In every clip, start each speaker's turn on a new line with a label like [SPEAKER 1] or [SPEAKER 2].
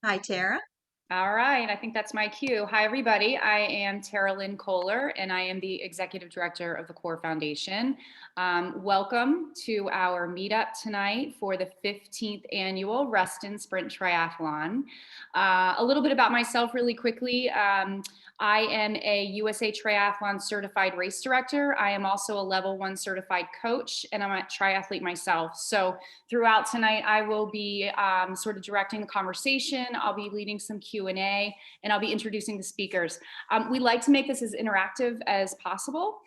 [SPEAKER 1] Hi, Tara.
[SPEAKER 2] All right, I think that's my cue. Hi, everybody. I am Tara Lynn Kohler, and I am the Executive Director of the Core Foundation. Welcome to our meetup tonight for the 15th Annual Reston Sprint Triathlon. A little bit about myself really quickly. I am a USA Triathlon Certified Race Director. I am also a Level 1 Certified Coach, and I'm a triathlete myself. So throughout tonight, I will be sort of directing the conversation. I'll be leading some Q&A, and I'll be introducing the speakers. We like to make this as interactive as possible.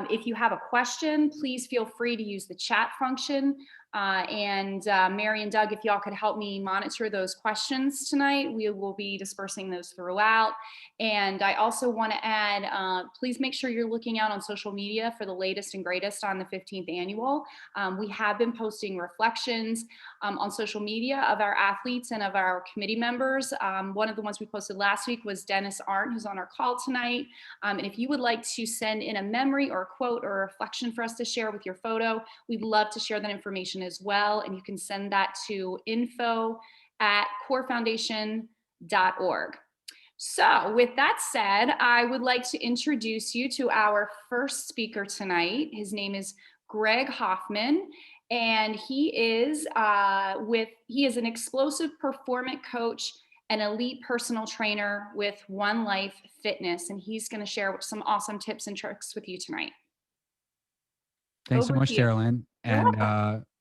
[SPEAKER 2] If you have a question, please feel free to use the chat function. Mary and Doug, if y'all could help me monitor those questions tonight, we will be dispersing those throughout. And I also want to add, please make sure you're looking out on social media for the latest and greatest on the 15th annual. We have been posting reflections on social media of our athletes and of our committee members. One of the ones we posted last week was Dennis Arndt, who's on our call tonight. And if you would like to send in a memory or a quote or a reflection for us to share with your photo, we'd love to share that information as well. And you can send that to info@corefoundation.org. So with that said, I would like to introduce you to our first speaker tonight. His name is Greg Hoffman, and he is an explosive performance coach and elite personal trainer with One Life Fitness, and he's going to share some awesome tips and tricks with you tonight.
[SPEAKER 3] Thanks so much, Tara Lynn. And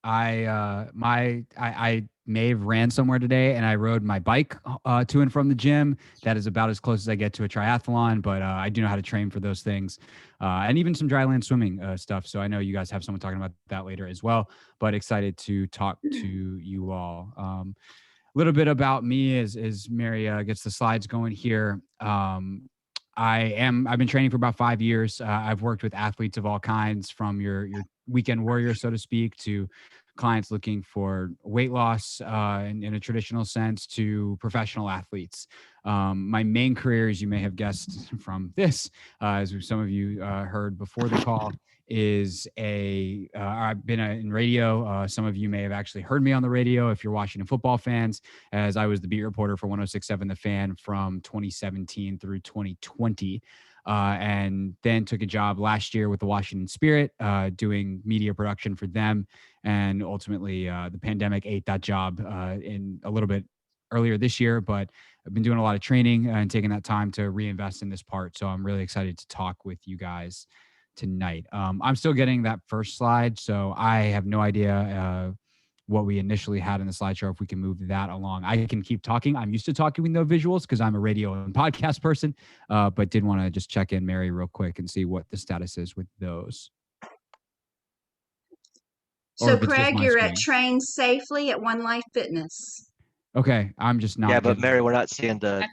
[SPEAKER 3] I may have ran somewhere today, and I rode my bike to and from the gym. That is about as close as I get to a triathlon, but I do know how to train for those things, and even some dry land swimming stuff. So I know you guys have someone talking about that later as well, but excited to talk to you all. A little bit about me as Mary gets the slides going here. I've been training for about 5 years. I've worked with athletes of all kinds, from your weekend warrior, so to speak, to clients looking for weight loss in a traditional sense, to professional athletes. My main career, as you may have guessed from this, as some of you heard before the call, is I've been in radio. Some of you may have actually heard me on the radio if you're Washington football fans, as I was the beat reporter for 106.7 The Fan from 2017 through 2020. And then took a job last year with the Washington Spirit, doing media production for them. And ultimately, the pandemic ate that job in a little bit earlier this year, but I've been doing a lot of training and taking that time to reinvest in this part. So I'm really excited to talk with you guys tonight. I'm still getting that first slide, so I have no idea what we initially had in the slideshow. If we can move that along, I can keep talking. I'm used to talking with no visuals because I'm a radio and podcast person, but did want to just check in, Mary, real quick and see what the status is with those.
[SPEAKER 1] So Craig, you're at Train Safely at One Life Fitness.
[SPEAKER 3] Okay, I'm just not.
[SPEAKER 4] Yeah, but Mary, we're not seeing the.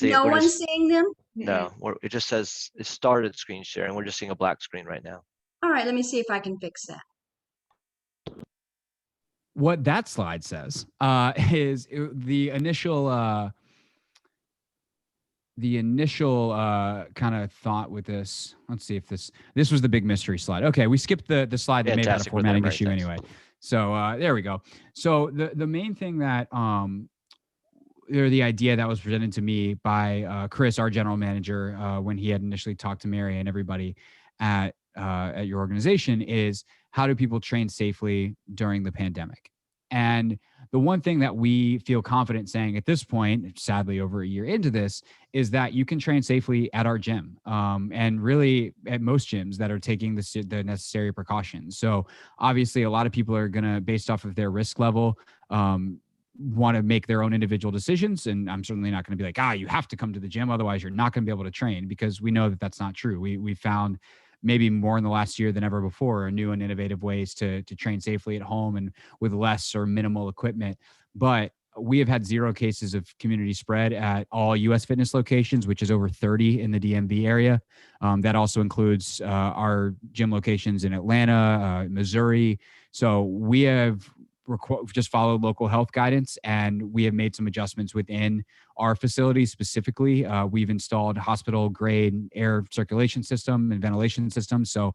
[SPEAKER 1] No one's seeing them?
[SPEAKER 4] No, it just says it started screen sharing. We're just seeing a black screen right now.
[SPEAKER 1] All right, let me see if I can fix that.
[SPEAKER 3] What that slide says is the initial kind of thought with this. Let's see if this was the big mystery slide. Okay, we skipped the slide that may have had a formatting issue anyway. So there we go. So the main thing that or the idea that was presented to me by Chris, our general manager, when he had initially talked to Mary and everybody at your organization, is how do people train safely during the pandemic? And the one thing that we feel confident saying at this point, sadly over a year into this, is that you can train safely at our gym, and really at most gyms that are taking the necessary precautions. So obviously a lot of people are going to, based off of their risk level, want to make their own individual decisions. And I'm certainly not going to be like, you have to come to the gym, otherwise you're not going to be able to train, because we know that that's not true. We found maybe more in the last year than ever before, new and innovative ways to train safely at home and with less or minimal equipment. But we have had 0 cases of community spread at all U.S. fitness locations, which is over 30 in the DMV area. That also includes our gym locations in Atlanta, Missouri. So we have just follow local health guidance, and we have made some adjustments within our facilities specifically. We've installed hospital grade air circulation system and ventilation systems. So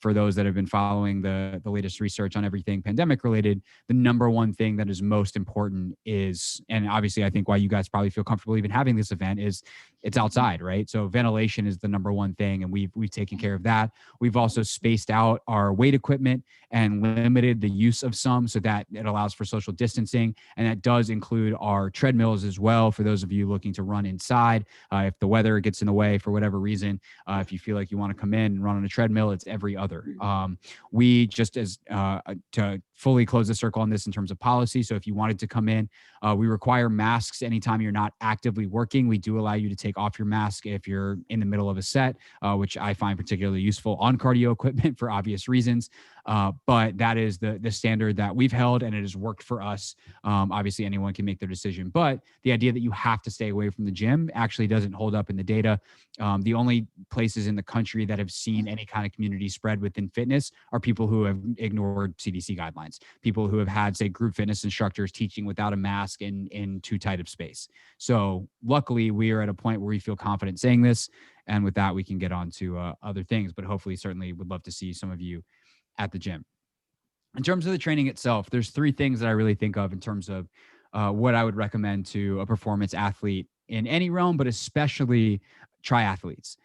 [SPEAKER 3] for those that have been following the latest research on everything pandemic related, the number one thing that is most important is, and obviously I think why you guys probably feel comfortable even having this event, is it's outside, right? So ventilation is the number one thing, and we've taken care of that. We've also spaced out our weight equipment and limited the use of some so that it allows for social distancing. And that does include our treadmills as well for those of you looking to run inside. If the weather gets in the way for whatever reason, if you feel like you want to come in and run on a treadmill, it's every other. We just to fully close the circle on this in terms of policy. So if you wanted to come in, we require masks anytime you're not actively working. We do allow you to take off your mask if you're in the middle of a set, which I find particularly useful on cardio equipment for obvious reasons. But that is the standard that we've held, and it has worked for us. Obviously, anyone can make their decision, but the idea that you have to stay away from the gym actually doesn't hold up in the data. The only places in the country that have seen any kind of community spread within fitness are people who have ignored CDC guidelines, people who have had, say, group fitness instructors teaching without a mask in too tight of space. So luckily, we are at a point where we feel confident saying this. And with that, we can get on to other things, but hopefully, certainly would love to see some of you at the gym. In terms of the training itself, there's three things that I really think of in terms of what I would recommend to a performance athlete in any realm, but especially triathletes.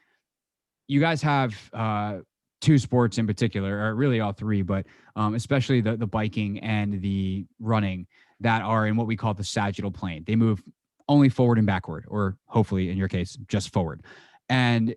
[SPEAKER 3] You guys have two sports in particular, or really all three, but especially the biking and the running that are in what we call the sagittal plane. They move only forward and backward, or hopefully in your case, just forward. And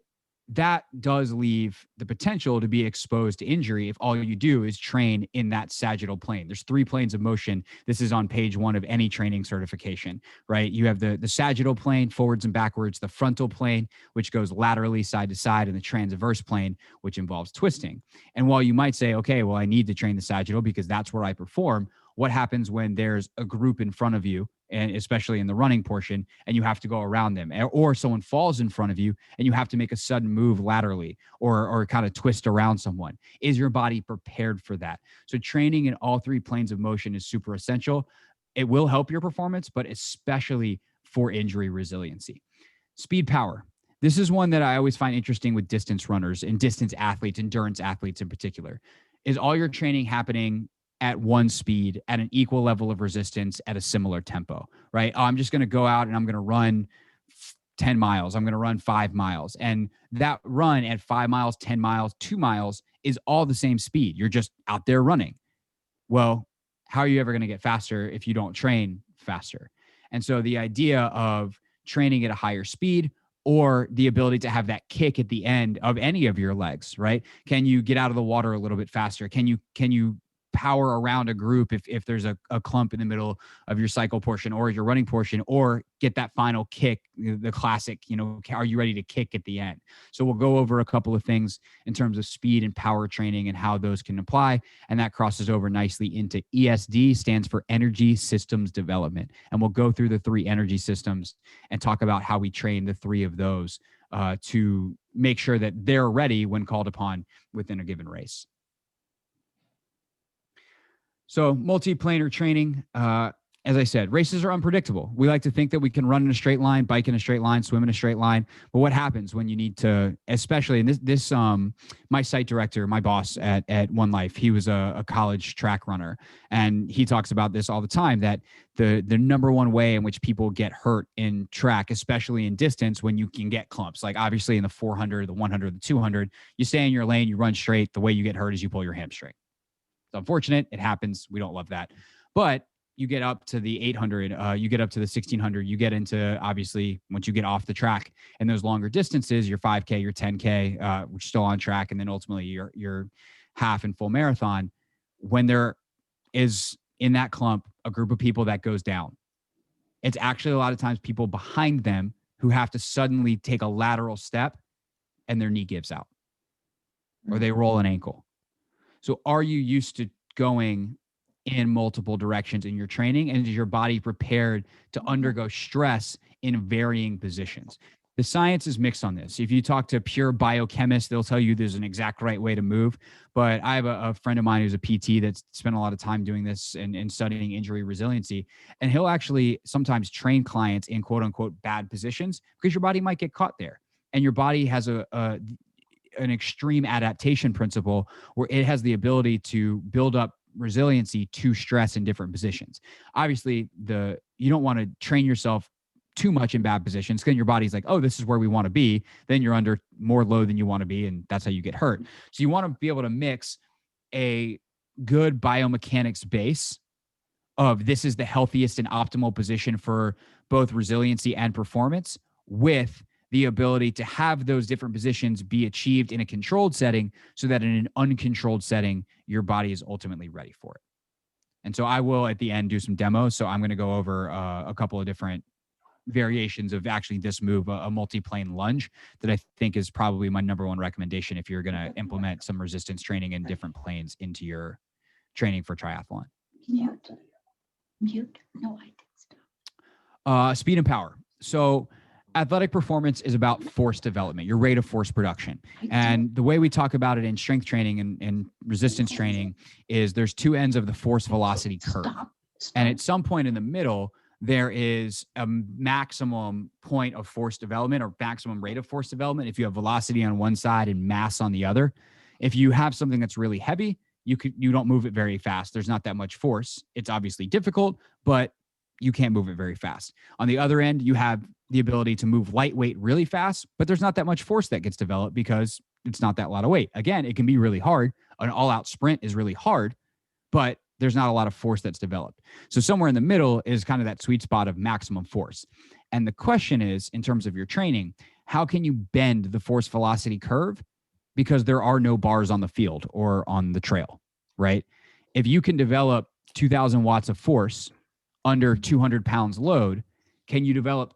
[SPEAKER 3] that does leave the potential to be exposed to injury if all you do is train in that sagittal plane. There's three planes of motion. This is on page 1 of any training certification, right? You have the sagittal plane, forwards and backwards, the frontal plane, which goes laterally side to side, and the transverse plane, which involves twisting. And while you might say, okay, well, I need to train the sagittal because that's where I perform, what happens when there's a group in front of you, and especially in the running portion, and you have to go around them, or someone falls in front of you and you have to make a sudden move laterally or kind of twist around someone? Is your body prepared for that? So training in all three planes of motion is super essential. It will help your performance, but especially for injury resiliency. Speed power. This is one that I always find interesting with distance runners and distance athletes, endurance athletes in particular. Is all your training happening at one speed, at an equal level of resistance, at a similar tempo, right? I'm just going to go out and I'm going to run 10 miles. I'm going to run 5 miles. And that run at 5 miles, 10 miles, 2 miles is all the same speed. You're just out there running. Well, how are you ever going to get faster if you don't train faster? And so the idea of training at a higher speed, or the ability to have that kick at the end of any of your legs, right? Can you get out of the water a little bit faster? Can you power around a group if there's a clump in the middle of your cycle portion or your running portion, or get that final kick, the classic, are you ready to kick at the end? So we'll go over a couple of things in terms of speed and power training and how those can apply. And that crosses over nicely into ESD, stands for Energy Systems Development. And we'll go through the 3 energy systems and talk about how we train the 3 of those to make sure that they're ready when called upon within a given race. So multi-planar training, as I said, races are unpredictable. We like to think that we can run in a straight line, bike in a straight line, swim in a straight line. But what happens when you need to, especially in this my site director, my boss at One Life, he was a college track runner. And he talks about this all the time, that the number one way in which people get hurt in track, especially in distance, when you can get clumps, like obviously in the 400, the 100, the 200, you stay in your lane, you run straight. The way you get hurt is you pull your hamstring. It's unfortunate. It happens. We don't love that. But you get up to the 800, you get up to the 1600, you get into, obviously, once you get off the track and those longer distances, your 5K, your 10K, which are still on track, and then ultimately your half and full marathon, when there is in that clump a group of people that goes down, it's actually a lot of times people behind them who have to suddenly take a lateral step and their knee gives out or they roll an ankle. So are you used to going in multiple directions in your training, and is your body prepared to undergo stress in varying positions? The science is mixed on this. If you talk to pure biochemists, they'll tell you there's an exact right way to move. But I have a friend of mine who's a PT that's spent a lot of time doing this and studying injury resiliency. And he'll actually sometimes train clients in quote unquote bad positions because your body might get caught there. And your body has an extreme adaptation principle where it has the ability to build up resiliency to stress in different positions. Obviously, you don't want to train yourself too much in bad positions because your body's like, oh, this is where we want to be. Then you're under more load than you want to be, and that's how you get hurt. So you want to be able to mix a good biomechanics base of this is the healthiest and optimal position for both resiliency and performance with the ability to have those different positions be achieved in a controlled setting so that in an uncontrolled setting, your body is ultimately ready for it. And so I will at the end do some demos. So I'm going to go over a couple of different variations of actually this move, a multi-plane lunge, that I think is probably my number one recommendation if you're going to implement some resistance training in different planes into your training for triathlon.
[SPEAKER 5] Mute. No, I did.
[SPEAKER 3] Speed and power. So athletic performance is about force development, your rate of force production. And the way we talk about it in strength training and resistance training is there's two ends of the force velocity curve. And at some point in the middle, there is a maximum point of force development or maximum rate of force development if you have velocity on one side and mass on the other. If you have something that's really heavy, you don't move it very fast. There's not that much force. It's obviously difficult, but you can't move it very fast. On the other end, you have the ability to move lightweight really fast, but there's not that much force that gets developed because it's not that lot of weight. Again, it can be really hard. An all-out sprint is really hard, but there's not a lot of force that's developed. So somewhere in the middle is kind of that sweet spot of maximum force. And the question is, in terms of your training, how can you bend the force velocity curve? Because there are no bars on the field or on the trail, right? If you can develop 2,000 watts of force under 200 pounds load, can you develop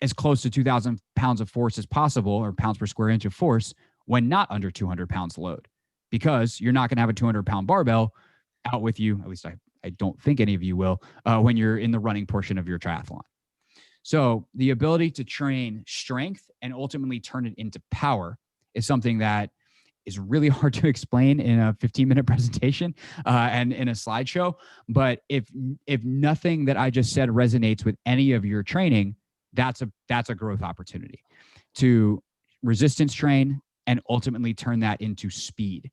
[SPEAKER 3] as close to 2,000 pounds of force as possible, or pounds per square inch of force, when not under 200 pounds load? Because you're not going to have a 200-pound barbell out with you, at least I don't think any of you will, when you're in the running portion of your triathlon. So the ability to train strength and ultimately turn it into power is something that is really hard to explain in a 15-minute presentation and in a slideshow. But if nothing that I just said resonates with any of your training, that's a growth opportunity to resistance train and ultimately turn that into speed.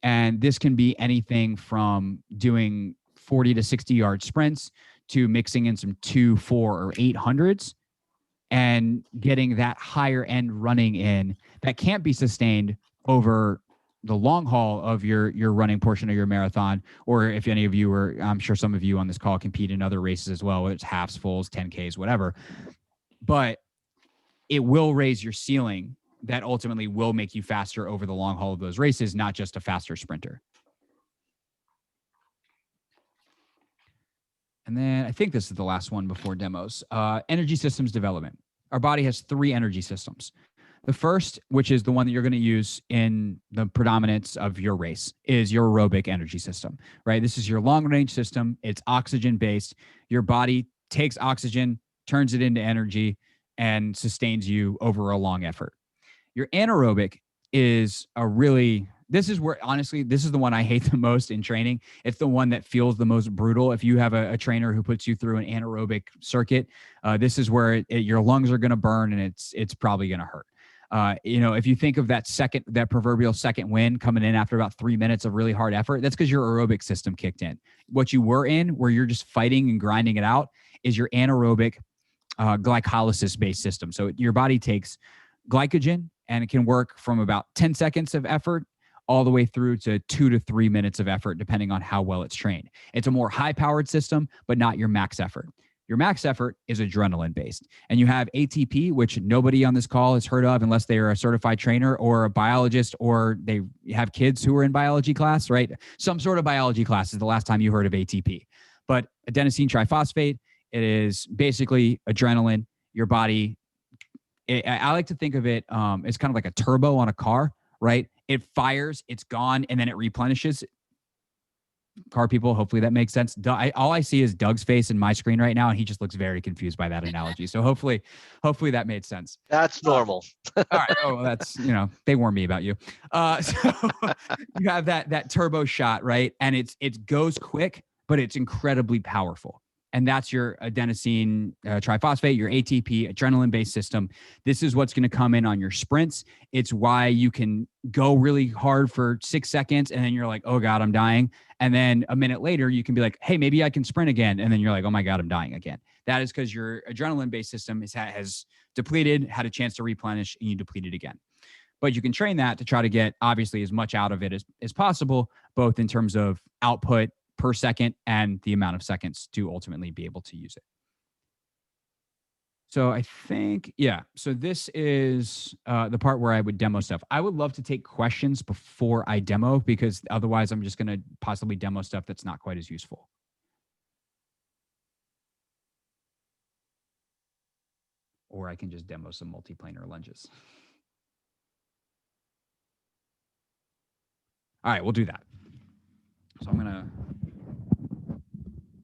[SPEAKER 3] And this can be anything from doing 40 to 60 yard sprints to mixing in some 2, 4, or 800s and getting that higher end running in that can't be sustained over the long haul of your running portion of your marathon. Or if any of you are, I'm sure some of you on this call compete in other races as well, whether it's halves, fulls, 10Ks, whatever. But it will raise your ceiling that ultimately will make you faster over the long haul of those races, not just a faster sprinter. And then I think this is the last one before demos. Energy systems development. Our body has 3 energy systems. The first, which is the one that you're going to use in the predominance of your race, is your aerobic energy system, right? This is your long range system. It's oxygen based. Your body takes oxygen, turns it into energy, and sustains you over a long effort. Your anaerobic is this is where, honestly, this is the one I hate the most in training. It's the one that feels the most brutal. If you have a trainer who puts you through an anaerobic circuit, this is where your lungs are going to burn and it's probably going to hurt. If you think of that proverbial second wind coming in after about 3 minutes of really hard effort, that's because your aerobic system kicked in. What you were in, where you're just fighting and grinding it out, is your anaerobic glycolysis-based system. So your body takes glycogen and it can work from about 10 seconds of effort all the way through to 2 to 3 minutes of effort, depending on how well it's trained. It's a more high-powered system, but not your max effort. Your max effort is adrenaline-based. And you have ATP, which nobody on this call has heard of unless they are a certified trainer or a biologist or they have kids who are in biology class, right? Some sort of biology class is the last time you heard of ATP. But adenosine triphosphate, it is basically adrenaline. Your body, I like to think of it as kind of like a turbo on a car, right? It fires, it's gone, and then it replenishes. car people, hopefully that makes sense. All I see is Doug's face in my screen right now, and he just looks very confused by that analogy. So hopefully that made sense.
[SPEAKER 4] That's normal.
[SPEAKER 3] All right. Oh, that's, they warned me about you. So you have that turbo shot, right? And it goes quick, but it's incredibly powerful. And that's your adenosine triphosphate, your ATP, adrenaline-based system. This is what's going to come in on your sprints. It's why you can go really hard for 6 seconds, and then you're like, oh God, I'm dying. And then a minute later, you can be like, hey, maybe I can sprint again. And then you're like, oh my God, I'm dying again. That is because your adrenaline-based system has depleted, had a chance to replenish, and you deplete it again. But you can train that to try to get, obviously, as much out of it as possible, both in terms of output per second and the amount of seconds to ultimately be able to use it. So I think, yeah. So this is the part where I would demo stuff. I would love to take questions before I demo, because otherwise I'm just going to possibly demo stuff that's not quite as useful. Or I can just demo some multi-planar lunges. All right, we'll do that. So I'm going to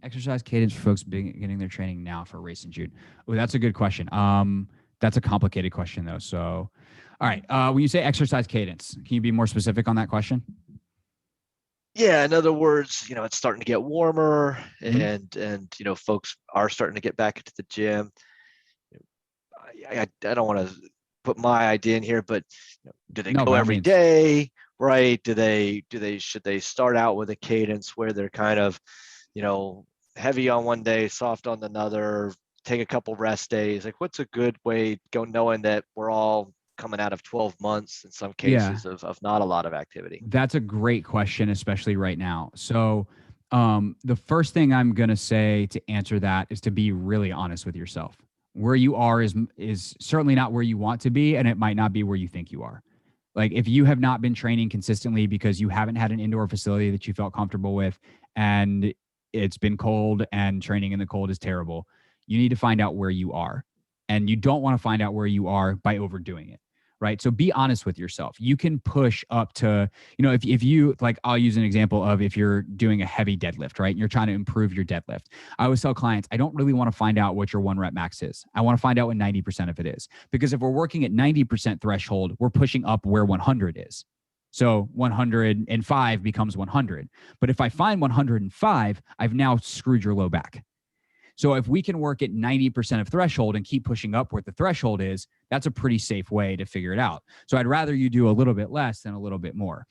[SPEAKER 3] exercise cadence for folks beginning their training now for a race in June. Oh, that's a good question. That's a complicated question though. So, all right. When you say exercise cadence, can you be more specific on that question?
[SPEAKER 4] Yeah. In other words, it's starting to get warmer, and folks are starting to get back into the gym. I don't want to put my idea in here, but do they go every day? Right? Should they start out with a cadence where they're kind of, heavy on one day, soft on another, take a couple rest days? Like, what's a good way go, knowing that we're all coming out of 12 months in some cases of not a lot of activity? That's
[SPEAKER 3] a great question, especially right now. So the first thing I'm going to say to answer that is to be really honest with yourself. Where you are is certainly not where you want to be, and it might not be where you think you are. Like, if you have not been training consistently because you haven't had an indoor facility that you felt comfortable with, and it's been cold and training in the cold is terrible, you need to find out where you are. And you don't want to find out where you are by overdoing it, right? So be honest with yourself. You can push up to, if you, like, I'll use an example of if you're doing a heavy deadlift, right? And you're trying to improve your deadlift. I always tell clients, I don't really want to find out what your 1 rep max is. I want to find out what 90% of it is. Because if we're working at 90% threshold, we're pushing up where 100 is. So 105 becomes 100. But if I find 105, I've now screwed your low back. So if we can work at 90% of threshold and keep pushing up where the threshold is, that's a pretty safe way to figure it out. So I'd rather you do a little bit less than a little bit more.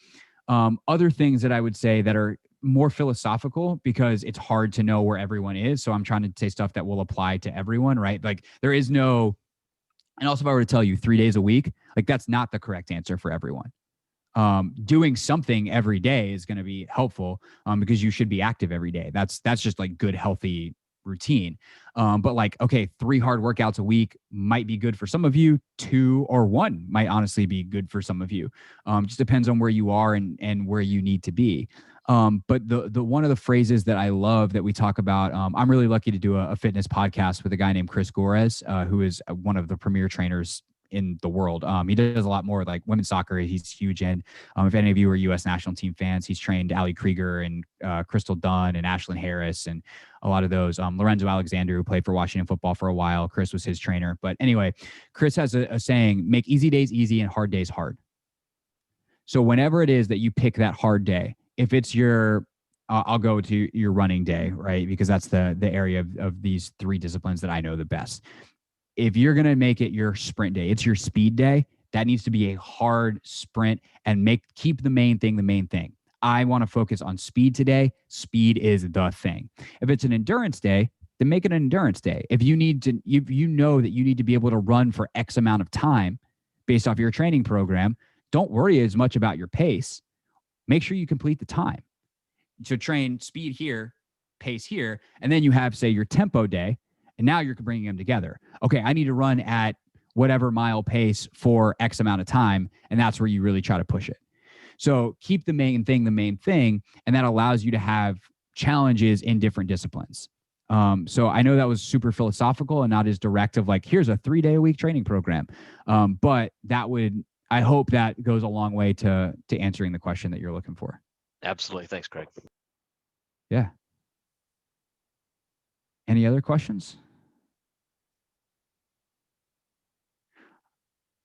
[SPEAKER 3] Other things that I would say that are more philosophical, because it's hard to know where everyone is. So I'm trying to say stuff that will apply to everyone, right? Like, there is no, and also if I were to tell you 3 days a week, like, that's not the correct answer for everyone. Doing something every day is going to be helpful because you should be active every day. That's just like good, healthy routine. But like, okay, 3 hard workouts a week might be good for some of you. 2 or 1 might honestly be good for some of you. Just depends on where you are and where you need to be. But the one of the phrases that I love that we talk about, I'm really lucky to do a fitness podcast with a guy named Chris Gores, who is one of the premier trainers in the world. He does a lot more like women's soccer. He's huge in. If any of you are U.S. national team fans, he's trained Ali Krieger and Crystal Dunn and Ashlyn Harris and a lot of those. Lorenzo Alexander, who played for Washington football for a while. Chris was his trainer. But anyway, Chris has a saying: make easy days easy and hard days hard. So whenever it is that you pick that hard day, if it's your I'll go to your running day, right? Because that's the area of these 3 disciplines that I know the best. If you're going to make it your sprint day, it's your speed day, that needs to be a hard sprint, and keep the main thing the main thing. I want to focus on speed today. Speed is the thing. If it's an endurance day, then make it an endurance day. If you know that you need to be able to run for X amount of time based off your training program, don't worry as much about your pace. Make sure you complete the time. So train speed here, pace here, and then you have, say, your tempo day. And now you're bringing them together. Okay, I need to run at whatever mile pace for X amount of time. And that's where you really try to push it. So keep the main thing the main thing. And that allows you to have challenges in different disciplines. So I know that was super philosophical and not as direct of like, here's a 3-day-a-week training program. But I hope that goes a long way to answering the question that you're looking for.
[SPEAKER 4] Absolutely. Thanks, Craig.
[SPEAKER 3] Yeah. Any other questions?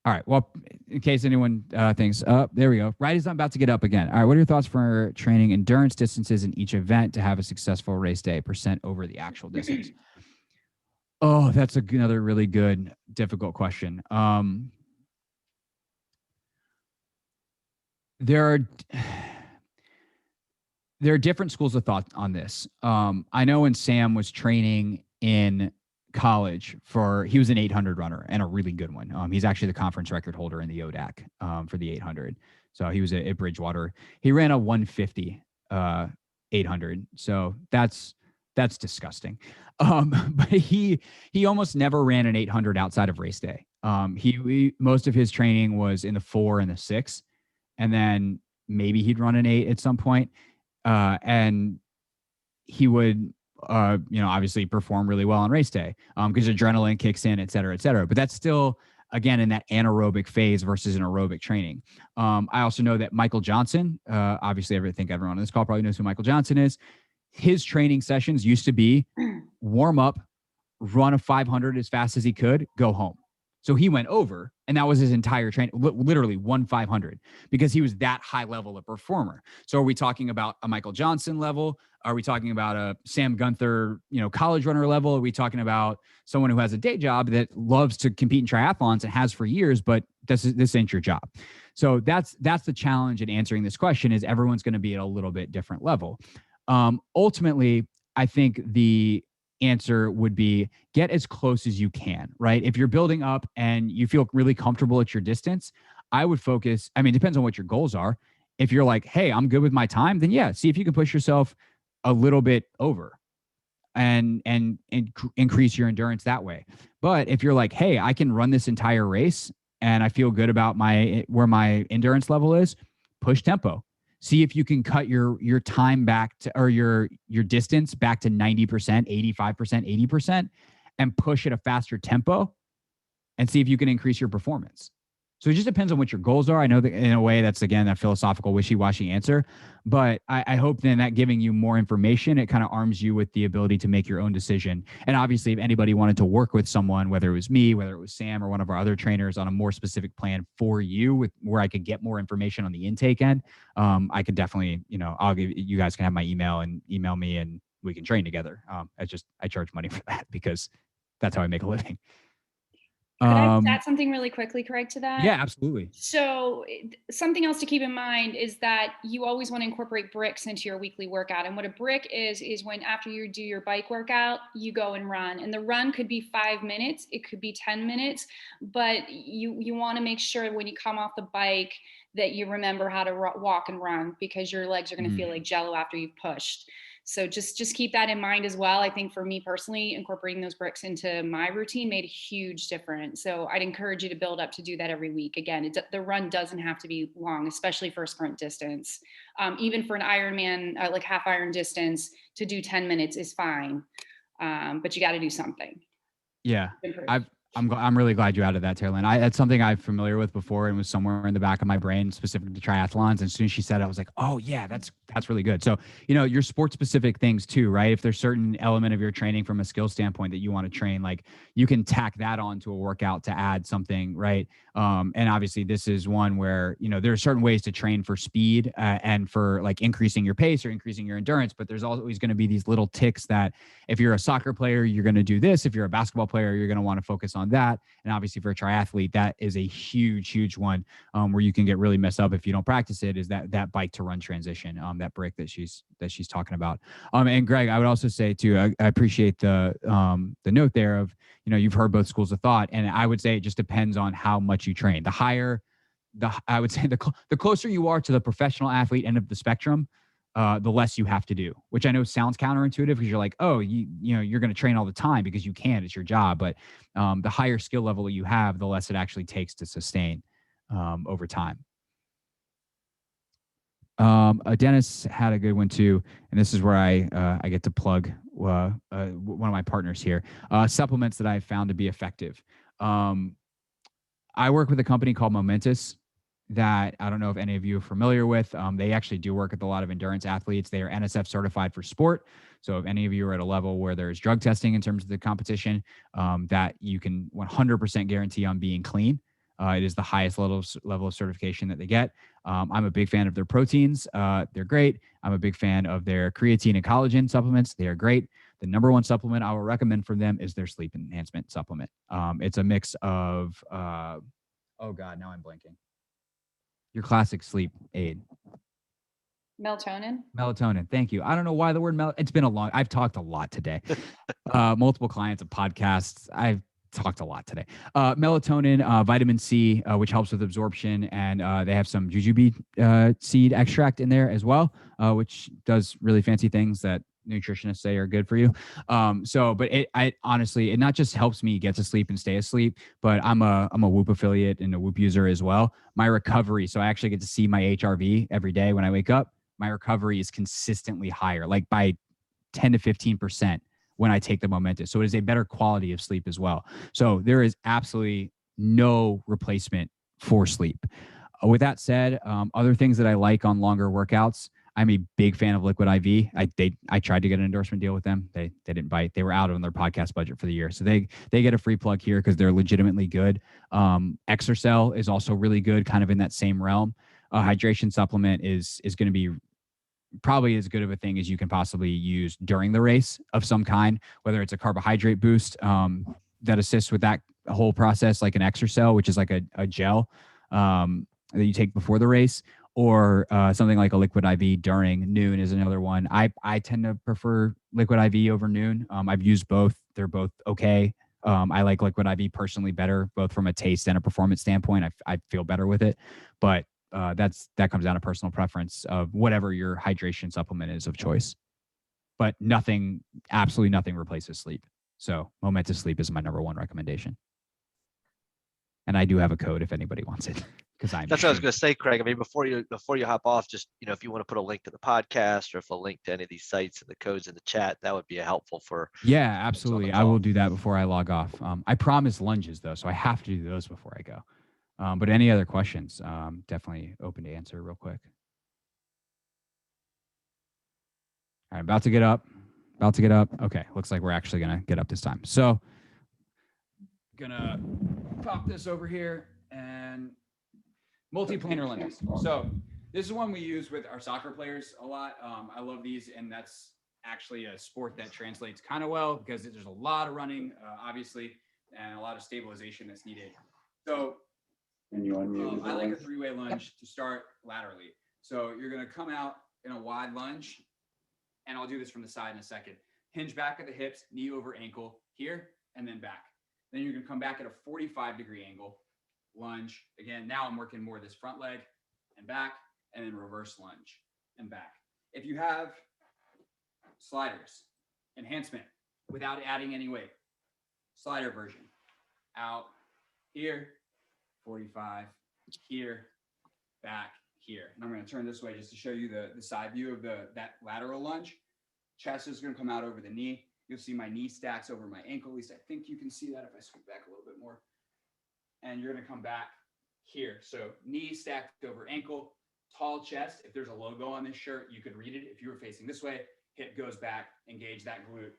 [SPEAKER 3] All right. Well, in case anyone thinks, oh, there we go. Right as I'm about to get up again. All right. What are your thoughts for training endurance distances in each event to have a successful race day % over the actual distance? Oh, that's another really good, difficult question. There are different schools of thought on this. I know when Sam was training in college he was an 800 runner and a really good one. He's actually the conference record holder in the ODAC for the 800. So he was at Bridgewater. He ran a 150 800. So that's disgusting. But he almost never ran an 800 outside of race day. Most of his training was in the 4 and the 6, and then maybe he'd run an 8 at some point. And he would, obviously perform really well on race day because adrenaline kicks in, et cetera, et cetera. But that's still, again, in that anaerobic phase versus an aerobic training. I also know that Michael Johnson, obviously I think everyone on this call probably knows who Michael Johnson is. His training sessions used to be warm up, run a 500 as fast as he could, go home. So he went over, and that was his entire training, literally 1-500, because he was that high level of performer. So are we talking about a Michael Johnson level? Are we talking about a Sam Gunther, college runner level? Are we talking about someone who has a day job that loves to compete in triathlons and has for years, but this ain't your job? So that's the challenge in answering this question, is everyone's going to be at a little bit different level. Ultimately, I think the answer would be get as close as you can, right? If you're building up and you feel really comfortable at your distance, I would focus. I mean, it depends on what your goals are. If you're like, hey, I'm good with my time, then yeah, see if you can push yourself a little bit over and increase your endurance that way. But if you're like, hey, I can run this entire race and I feel good about where my endurance level is, push tempo. See if you can cut your time back to, or your distance back to 90%, 85%, 80%, and push at a faster tempo and see if you can increase your performance. So it just depends on what your goals are. I know that in a way that's, again, a philosophical wishy-washy answer, but I hope then that giving you more information, it kind of arms you with the ability to make your own decision. And obviously, if anybody wanted to work with someone, whether it was me, whether it was Sam or one of our other trainers, on a more specific plan for you, where I could get more information on the intake end, I could definitely, you guys can have my email and email me and we can train together. I charge money for that because that's how I make a living.
[SPEAKER 2] Could I add something really quickly, Craig, to that?
[SPEAKER 3] Yeah, absolutely.
[SPEAKER 2] So something else to keep in mind is that you always want to incorporate bricks into your weekly workout. And what a brick is when after you do your bike workout, you go and run. And the run could be 5 minutes, it could be 10 minutes, but you want to make sure when you come off the bike that you remember how to walk and run, because your legs are going to feel like jello after you've pushed. So just keep that in mind as well. I think for me personally, incorporating those bricks into my routine made a huge difference. So I'd encourage you to build up to do that every week. Again, the run doesn't have to be long, especially for a sprint distance. Even for an Ironman, like half iron distance, to do 10 minutes is fine. But you got to do something.
[SPEAKER 3] Yeah, I'm really glad you added that, Tara Lynn. That's something I'm familiar with before and was somewhere in the back of my brain specific to triathlons. And as soon as she said it, I was like, oh yeah, that's really good. So, your sport specific things too, right? If there's certain element of your training from a skill standpoint that you want to train, like you can tack that onto a workout to add something, right? And obviously this is one where, there are certain ways to train for speed and for like increasing your pace or increasing your endurance, but there's always going to be these little ticks that if you're a soccer player, you're going to do this. If you're a basketball player, you're going to want to focus on that. And obviously for a triathlete, that is a huge one where you can get really messed up if you don't practice it, is that bike to run transition, that brick that she's talking about. And Greg, I would also say too, I appreciate the note there of, you've heard both schools of thought, and I would say it just depends on how much you train. I would say the closer you are to the professional athlete end of the spectrum, the less you have to do, which I know sounds counterintuitive because you're like, oh, you're going to train all the time because you can, it's your job. But the higher skill level you have, the less it actually takes to sustain over time. Dennis had a good one too, and this is where I get to plug one of my partners here. Supplements that I've found to be effective. I work with a company called Momentous. that I don't know if any of you are familiar with. They actually do work with a lot of endurance athletes. They are NSF certified for sport. So if any of you are at a level where there's drug testing in terms of the competition, that you can 100% guarantee on being clean. It is the highest level of certification that they get. I'm a big fan of their proteins. They're great. I'm a big fan of their creatine and collagen supplements. They are great. The number one supplement I will recommend from them is their sleep enhancement supplement. It's a mix of, oh God, now I'm blanking. Your classic sleep aid.
[SPEAKER 2] Melatonin.
[SPEAKER 3] Melatonin. Thank you. I don't know why the word it's been I've talked a lot today. Multiple clients of podcasts. I've talked a lot today. Melatonin, vitamin C, which helps with absorption. And they have some jujube seed extract in there as well, which does really fancy things that nutritionists say are good for you. But I honestly, it not just helps me get to sleep and stay asleep, but I'm a Whoop affiliate and a Whoop user as well. My recovery, so I actually get to see my HRV every day when I wake up. My recovery is consistently higher, like by 10 to 15% when I take the Momentous. So it is a better quality of sleep as well. So there is absolutely no replacement for sleep. With that said, other things that I like on longer workouts, I'm a big fan of Liquid IV. I tried to get an endorsement deal with them. They didn't bite. They were out on their podcast budget for the year. So they get a free plug here because they're legitimately good. Exercell is also really good, kind of in that same realm. A hydration supplement is going to be probably as good of a thing as you can possibly use during the race of some kind, whether it's a carbohydrate boost that assists with that whole process, like an Exercell, which is like a gel that you take before the race, or something like a Liquid IV during. Noon is another one. I tend to prefer Liquid IV over Noon. I've used both. They're both okay. I like Liquid IV personally better, both from a taste and a performance standpoint. I feel better with it, but that comes down to personal preference of whatever your hydration supplement is of choice. But absolutely nothing replaces sleep. So Momentous Sleep is my number one recommendation. And I do have a code if anybody wants it. That's
[SPEAKER 4] what I was going to say, Craig. I mean, before you hop off, just, if you want to put a link to the podcast or if a link to any of these sites and the codes in the chat, that would be helpful for.
[SPEAKER 3] Yeah, absolutely. I will do that before I log off. I promised lunges though, so I have to do those before I go. But any other questions? Definitely open to answer real quick. All right, about to get up. Okay, looks like we're actually gonna get up this time. So, gonna pop this over here and multi-planar lunges. So this is one we use with our soccer players a lot. I love these, and that's actually a sport that translates kind of well because there's a lot of running, obviously, and a lot of stabilization that's needed. So I like a three-way lunge to start laterally. So you're going to come out in a wide lunge, and I'll do this from the side in a second. Hinge back at the hips, knee over ankle here, and then back. Then you're going to come back at a 45-degree angle, lunge. Again, now I'm working more this front leg and back, and then reverse lunge and back. If you have sliders, enhancement without adding any weight, slider version, out here, 45, here, back, here. And I'm going to turn this way just to show you the side view of that lateral lunge. Chest is going to come out over the knee. You'll see my knee stacks over my ankle. At least I think you can see that if I scoot back a little bit more. And you're going to come back here. So knee stacked over ankle, tall chest. If there's a logo on this shirt, you could read it. If you were facing this way, hip goes back, engage that glute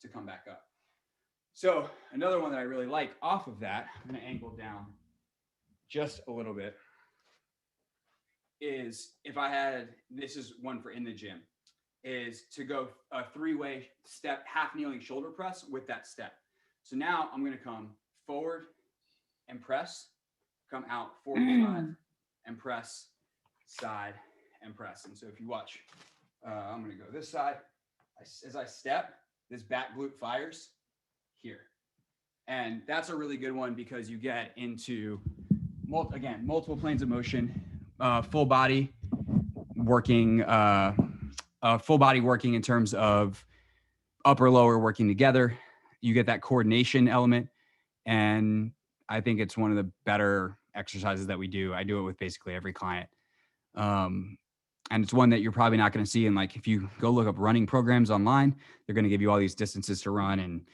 [SPEAKER 3] to come back up. So another one that I really like off of that, I'm going to angle down just a little bit, is if I had, this is one for in the gym, is to go a three-way step, half kneeling shoulder press with that step. So now I'm going to come forward and press, come out 45 and press, side and press. And so if you watch, I'm going to go this side. As I step, this back glute fires here. And that's a really good one because you get into, multiple planes of motion, full body working in terms of upper, lower working together. You get that coordination element. And I think it's one of the better exercises that we do. I do it with basically every client. And it's one that you're probably not going to see in, like, if you go look up running programs online, they're going to give you all these distances to run and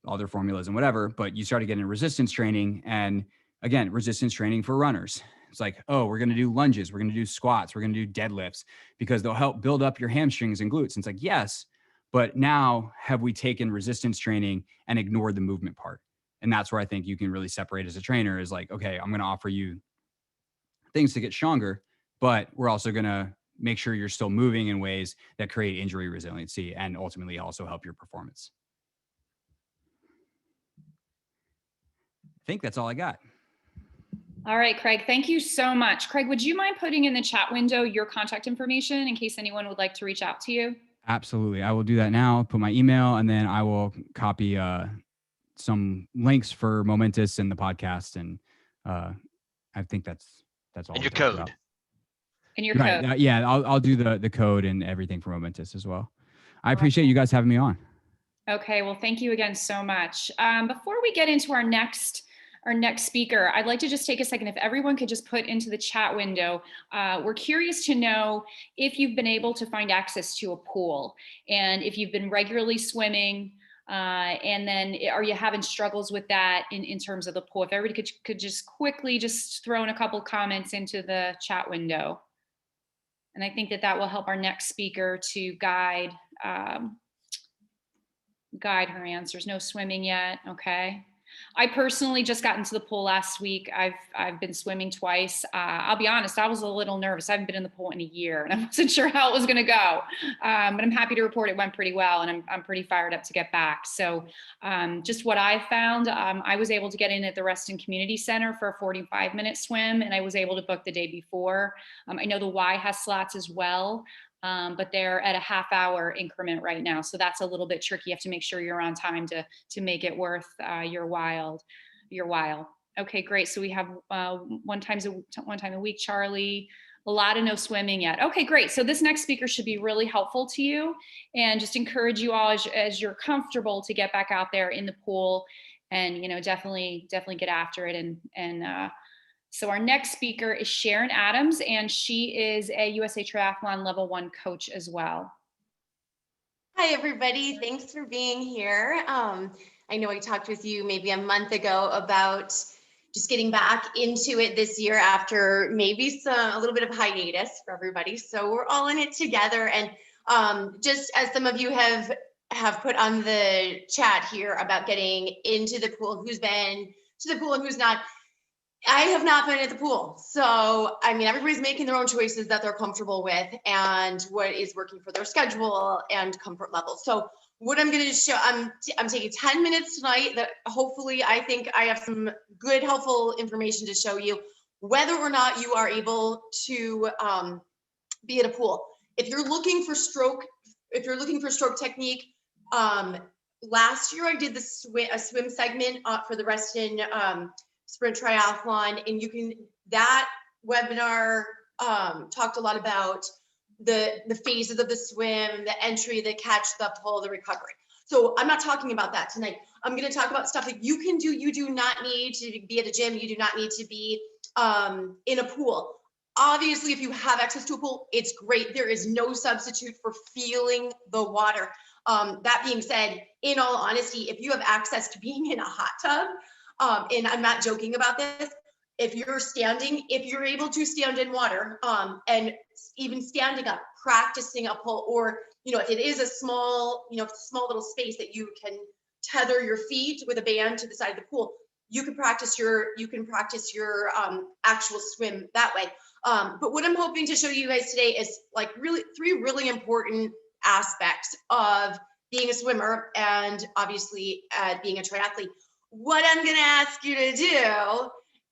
[SPEAKER 3] all their formulas and whatever, but you start to get into resistance training, and again, resistance training for runners. It's like, oh, we're going to do lunges, we're going to do squats, we're going to do deadlifts because they'll help build up your hamstrings and glutes. And it's like, yes, but now have we taken resistance training and ignored the movement part? And that's where I think you can really separate as a trainer is like, okay, I'm going to offer you things to get stronger, but we're also going to make sure you're still moving in ways that create injury resiliency and ultimately also help your performance. I think that's all I got.
[SPEAKER 2] All right, Craig, thank you so much. Craig, would you mind putting in the chat window your contact information in case anyone would like to reach out to you?
[SPEAKER 3] Absolutely. I will do that now, put my email, and then I will copy some links for Momentous and the podcast. And I think that's all.
[SPEAKER 4] And your code.
[SPEAKER 2] And your code.
[SPEAKER 3] Right. Yeah, I'll do the code and everything for Momentous as well. I appreciate you guys having me on.
[SPEAKER 2] Okay, well, thank you again so much. Before we get into our next speaker, I'd like to just take a second. If everyone could just put into the chat window, we're curious to know if you've been able to find access to a pool and if you've been regularly swimming, and then are you having struggles with that in terms of the pool? If everybody could just quickly just throw in a couple comments into the chat window. And I think that will help our next speaker to guide her answers. No swimming yet. Okay. I personally just got into the pool last week. I've been swimming twice. I'll be honest, I was a little nervous. I haven't been in the pool in a year and I wasn't sure how it was going to go. But I'm happy to report it went pretty well and I'm pretty fired up to get back. So just what I found, I was able to get in at the Reston Community Center for a 45-minute swim and I was able to book the day before. I know the Y has slots as well. But they're at a half-hour increment right now. So that's a little bit tricky. You have to make sure you're on time to make it worth your while. Okay, great. So we have one time a week, Charlie. A lot of no swimming yet. Okay, great. So this next speaker should be really helpful to you and just encourage you all as you're comfortable to get back out there in the pool and, definitely get after it. So our next speaker is Sharon Adams, and she is a USA Triathlon Level 1 coach as well.
[SPEAKER 6] Hi, everybody. Thanks for being here. I know I talked with you maybe a month ago about just getting back into it this year after maybe a little bit of hiatus for everybody. So we're all in it together. And just as some of you have put on the chat here about getting into the pool, who's been to the pool and who's not, I have not been at the pool. So, everybody's making their own choices that they're comfortable with and what is working for their schedule and comfort level. So what I'm going to show, I'm taking 10 minutes tonight that hopefully I think I have some good, helpful information to show you whether or not you are able to be at a pool. If you're looking for stroke technique, last year I did a swim segment for the Reston Sprint Triathlon, and that webinar talked a lot about the phases of the swim, the entry, the catch, the pull, the recovery. So I'm not talking about that tonight. I'm going to talk about stuff that you can do. You do not need to be at a gym. You do not need to be in a pool. Obviously, if you have access to a pool, it's great. There is no substitute for feeling the water. That being said, in all honesty, if you have access to being in a hot tub, and I'm not joking about this, if you're able to stand in water, and even standing up, practicing a pull, or, if it is a small little space that you can tether your feet with a band to the side of the pool, you can practice your actual swim that way. But what I'm hoping to show you guys today is really 3 really important aspects of being a swimmer and obviously being a triathlete. What I'm going to ask you to do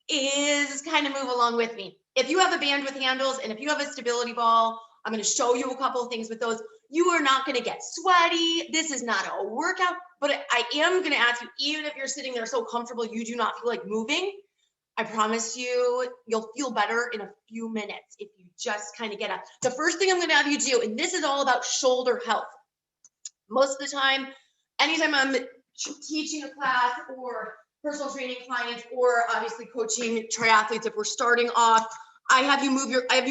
[SPEAKER 6] is kind of move along with me. If you have a band with handles and if you have a stability ball, I'm going to show you a couple of things with those. You are not going to get sweaty. This is not a workout, but I am going to ask you, even if you're sitting there so comfortable, you do not feel like moving, I promise you'll feel better in a few minutes if you just kind of get up. The first thing I'm going to have you do, and this is all about shoulder health. Most of the time, anytime I'm teaching a class or personal training clients, or obviously coaching triathletes, if we're starting off, I have you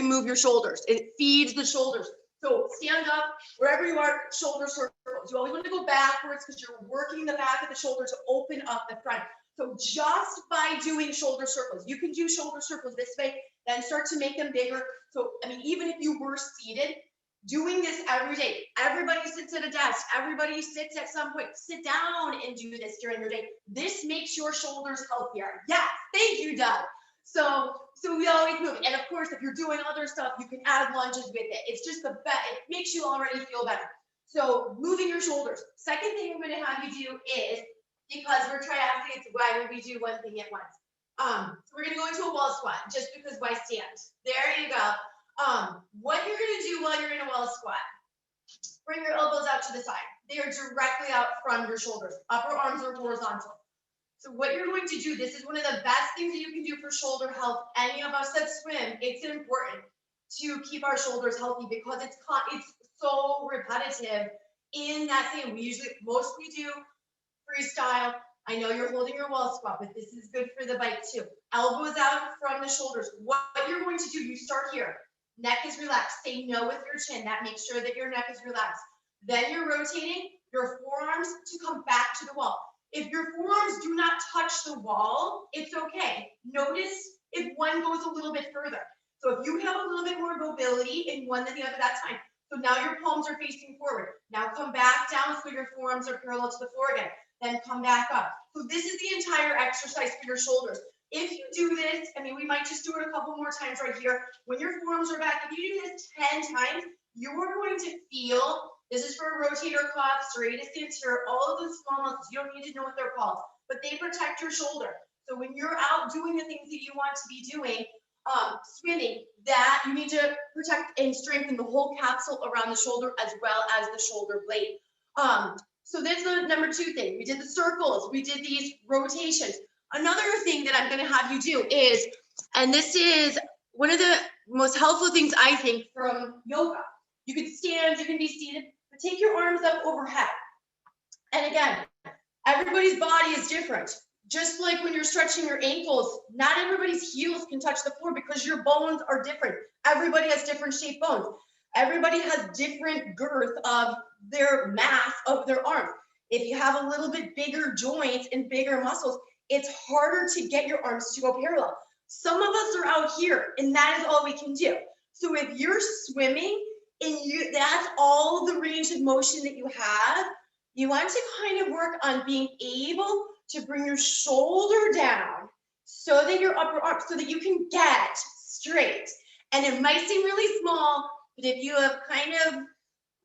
[SPEAKER 6] move your shoulders. It feeds the shoulders. So stand up wherever you are, shoulder circles. You always want to go backwards because you're working the back of the shoulder to open up the front. So just by doing shoulder circles, you can do shoulder circles this way, then start to make them bigger. So, I mean, even if you were seated, doing this every day, everybody sits at a desk, everybody sits at some point, sit down and do this during your day. This makes your shoulders healthier. Yes, thank you, Doug. So we always move. And of course, if you're doing other stuff, you can add lunges with it. It's just the best. It makes you already feel better. So moving your shoulders. Second thing I'm going to have you do is, because we're triathletes, why would we do one thing at once? So we're going to go into a wall squat, just because why stand? There you go. What you're going to do while you're in a wall squat, bring your elbows out to the side. They are directly out from your shoulders. Upper arms are horizontal. So what you're going to do, this is one of the best things that you can do for shoulder health. Any of us that swim, it's important to keep our shoulders healthy because it's so repetitive in that thing. We do freestyle. I know you're holding your wall squat, but this is good for the bike too. Elbows out from the shoulders. What you're going to do, you start here. Neck is relaxed. Say no with your chin. That makes sure that your neck is relaxed. Then you're rotating your forearms to come back to the wall. If your forearms do not touch the wall, it's okay. Notice if one goes a little bit further. So if you have a little bit more mobility in one than the other, that's fine. So now your palms are facing forward. Now come back down so your forearms are parallel to the floor again. Then come back up. So this is the entire exercise for your shoulders. If you do this, I mean, we might just do it a couple more times right here. When your forearms are back, if you do this 10 times, you are going to feel, this is for rotator cuff, serratus anterior, all of those small muscles. You don't need to know what they're called, but they protect your shoulder. So when you're out doing the things that you want to be doing, swimming, that you need to protect and strengthen the whole capsule around the shoulder as well as the shoulder blade. So that's the number 2 thing. We did the circles, we did these rotations. Another thing that I'm going to have you do is, and this is one of the most helpful things I think from yoga. You can stand, you can be seated, but take your arms up overhead. And again, everybody's body is different. Just like when you're stretching your ankles, not everybody's heels can touch the floor because your bones are different. Everybody has different shaped bones. Everybody has different girth of their mass of their arms. If you have a little bit bigger joints and bigger muscles, it's harder to get your arms to go parallel. Some of us are out here and that is all we can do. So if you're swimming and that's all the range of motion that you have, you want to kind of work on being able to bring your shoulder down so that your upper arm, so that you can get straight. And it might seem really small, but if you have kind of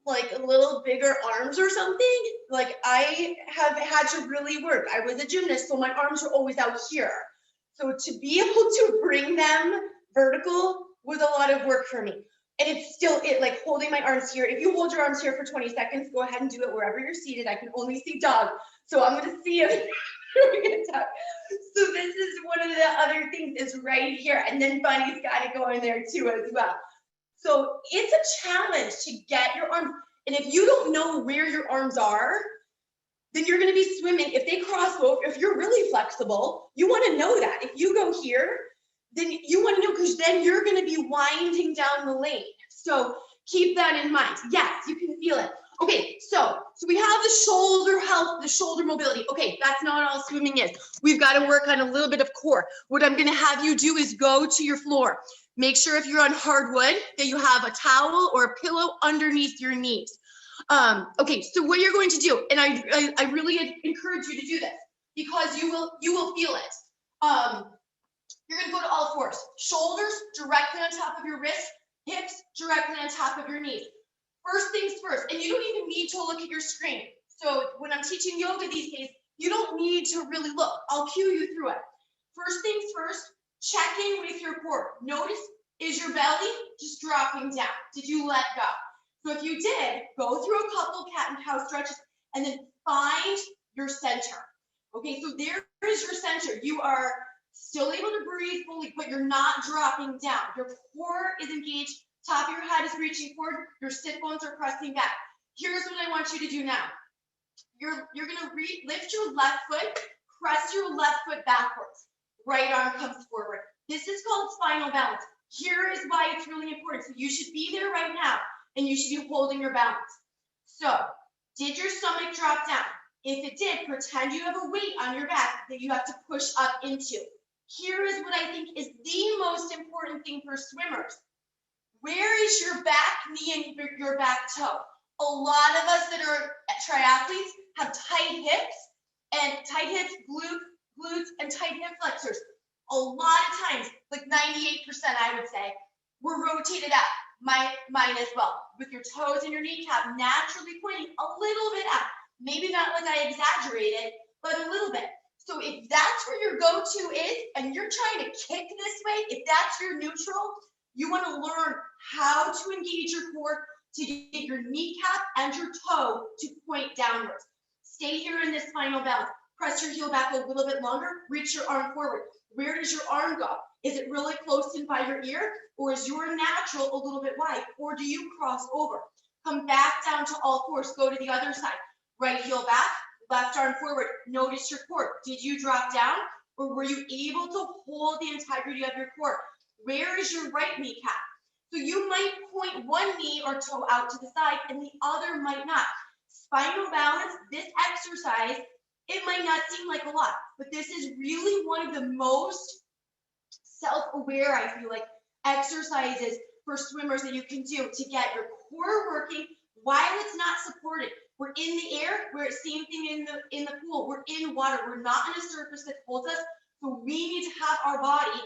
[SPEAKER 6] like a little bigger arms or something, like I have had to really work. I was a gymnast, so my arms were always out here. So to be able to bring them vertical was a lot of work for me. And it's still like holding my arms here. If you hold your arms here for 20 seconds, go ahead and do it wherever you're seated. I can only see Doug, so I'm going to see him. So this is one of the other things is right here. And then Bunny's got it going there too as well. So it's a challenge to get your arms. And if you don't know where your arms are, then you're going to be swimming. If they cross over, if you're really flexible, you want to know that. If you go here, then you want to know, because then you're going to be winding down the lane. So keep that in mind. Yes, you can feel it. Okay, so we have the shoulder health, the shoulder mobility. Okay, that's not all swimming is. We've got to work on a little bit of core. What I'm going to have you do is go to your floor. Make sure if you're on hardwood that you have a towel or a pillow underneath your knees. Okay, so what you're going to do, and I really encourage you to do this because you will feel it. You're going to go to all fours. Shoulders directly on top of your wrists, hips directly on top of your knees. First things first, and you don't even need to look at your screen. So when I'm teaching yoga these days, you don't need to really look. I'll cue you through it. First things first, check in with your core. Notice, is your belly just dropping down? Did you let go? So if you did, go through a couple cat and cow stretches and then find your center. Okay, so there is your center. You are still able to breathe fully, but you're not dropping down. Your core is engaged. Top of your head is reaching forward. Your sit bones are pressing back. Here's what I want you to do now. You're going to lift your left foot, press your left foot backwards. Right arm comes forward. This is called spinal balance. Here is why it's really important. So you should be there right now, and you should be holding your balance. So did your stomach drop down? If it did, pretend you have a weight on your back that you have to push up into. Here is what I think is the most important thing for swimmers. Where is your back knee and your back toe? A lot of us that are triathletes have tight hips, glutes, and tight hip flexors. A lot of times, like 98%, I would say, we're rotated up. Mine as well, with your toes and your kneecap naturally pointing a little bit up. Maybe not like I exaggerated, but a little bit. So if that's where your go-to is, and you're trying to kick this way, if that's your neutral, you want to learn how to engage your core to get your kneecap and your toe to point downwards. Stay here in this final balance. Press your heel back a little bit longer, reach your arm forward. Where does your arm go? Is it really close in by your ear, or is your natural a little bit wide, or do you cross over? Come back down to all fours, go to the other side. Right heel back, left arm forward. Notice your core. Did you drop down, or were you able to hold the integrity of your core? Where is your right kneecap? So you might point one knee or toe out to the side and the other might not. Spinal balance, this exercise, it might not seem like a lot, but this is really one of the most self-aware, I feel like, exercises for swimmers that you can do to get your core working while it's not supported. We're in the air, we're same thing in the pool, we're in water, we're not on a surface that holds us, so we need to have our body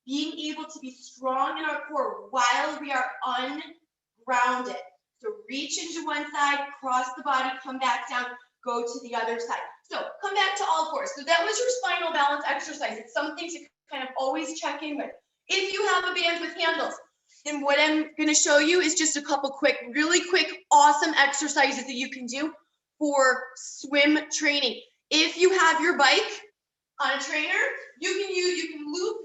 [SPEAKER 6] being able to be strong in our core while we are ungrounded. So reach into one side, cross the body, come back down, go to the other side. So come back to all fours. So that was your spinal balance exercise. It's something to kind of always check in with. If you have a band with handles, then what I'm going to show you is just a couple really quick, awesome exercises that you can do for swim training. If you have your bike on a trainer, you can loop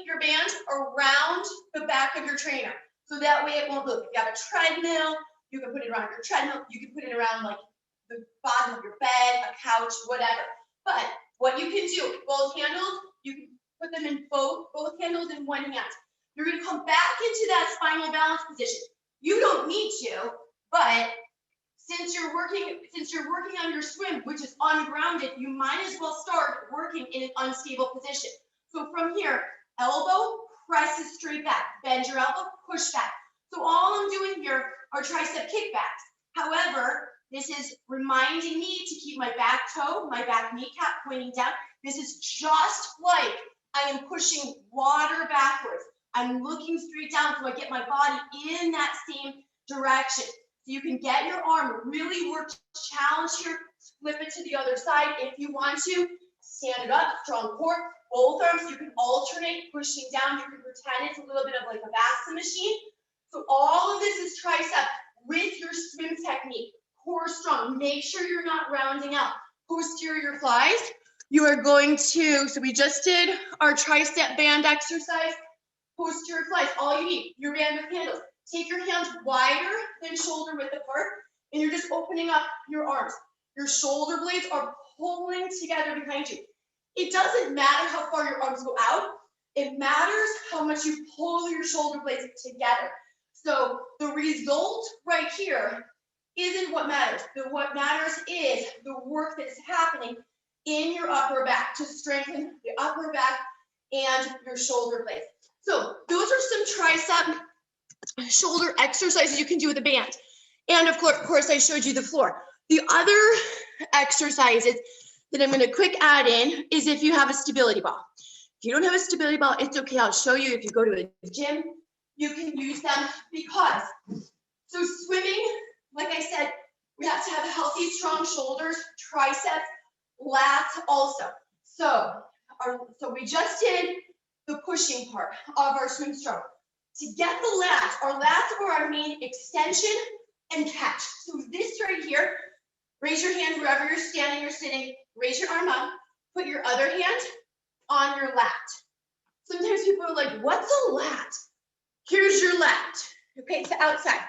[SPEAKER 6] your band around the back of your trainer. So that way it won't loop. If you have a treadmill, you can put it around your treadmill. You can put it around like the bottom of your bed, a couch, whatever. But what you can do, both handles, you can put them in both handles in one hand. You're going to come back into that spinal balance position. You don't need to, but since you're working on your swim, which is ungrounded, you might as well start working in an unstable position. So from here, elbow presses straight back, bend your elbow, push back. So all I'm doing here are tricep kickbacks. However, this is reminding me to keep my back toe, my back kneecap pointing down. This is just like I am pushing water backwards. I'm looking straight down so I get my body in that same direction. So you can get your arm, really work, challenge here, flip it to the other side if you want to. Stand it up, strong core, both arms. You can alternate, pushing down. You can pretend it's a little bit of like a VASA machine. So all of this is tricep with your swim technique. Core strong. Make sure you're not rounding out. Posterior flies. You are going to, so we just did our tricep band exercise. Posterior flies, all you need, your band with handles. Take your hands wider than shoulder width apart, and you're just opening up your arms. Your shoulder blades are pulling together behind you. It doesn't matter how far your arms go out. It matters how much you pull your shoulder blades together. So the result right here isn't what matters. What matters is the work that is happening in your upper back to strengthen the upper back and your shoulder blades. So those are some tricep shoulder exercises you can do with a band. And of course, I showed you the floor. The other exercises that I'm going to quick add in is if you have a stability ball. If you don't have a stability ball, it's okay. I'll show you. If you go to a gym, you can use them because, so swimming, like I said, we have to have healthy, strong shoulders, triceps, lats also. So we just did the pushing part of our swim stroke. To get the lats, our lats are our main extension and catch. So this right here, raise your hand wherever you're standing or sitting, raise your arm up, put your other hand on your lat. Sometimes people are like, what's a lat? Here's your lat, okay, it's the outside.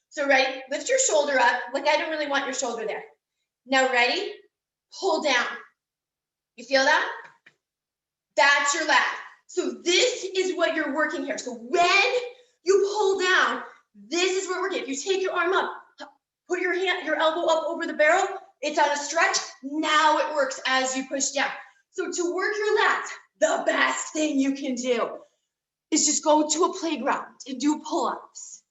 [SPEAKER 6] So ready, lift your shoulder up, like I don't really want your shoulder there. Now ready, pull down. You feel that? That's your lat. So this is what you're working here. So when you pull down, this is what we're working. If you take your arm up, put your elbow up over the barrel, It's on a stretch. Now it works as you push down. So to work your lats, the best thing you can do is just go to a playground and do pull-ups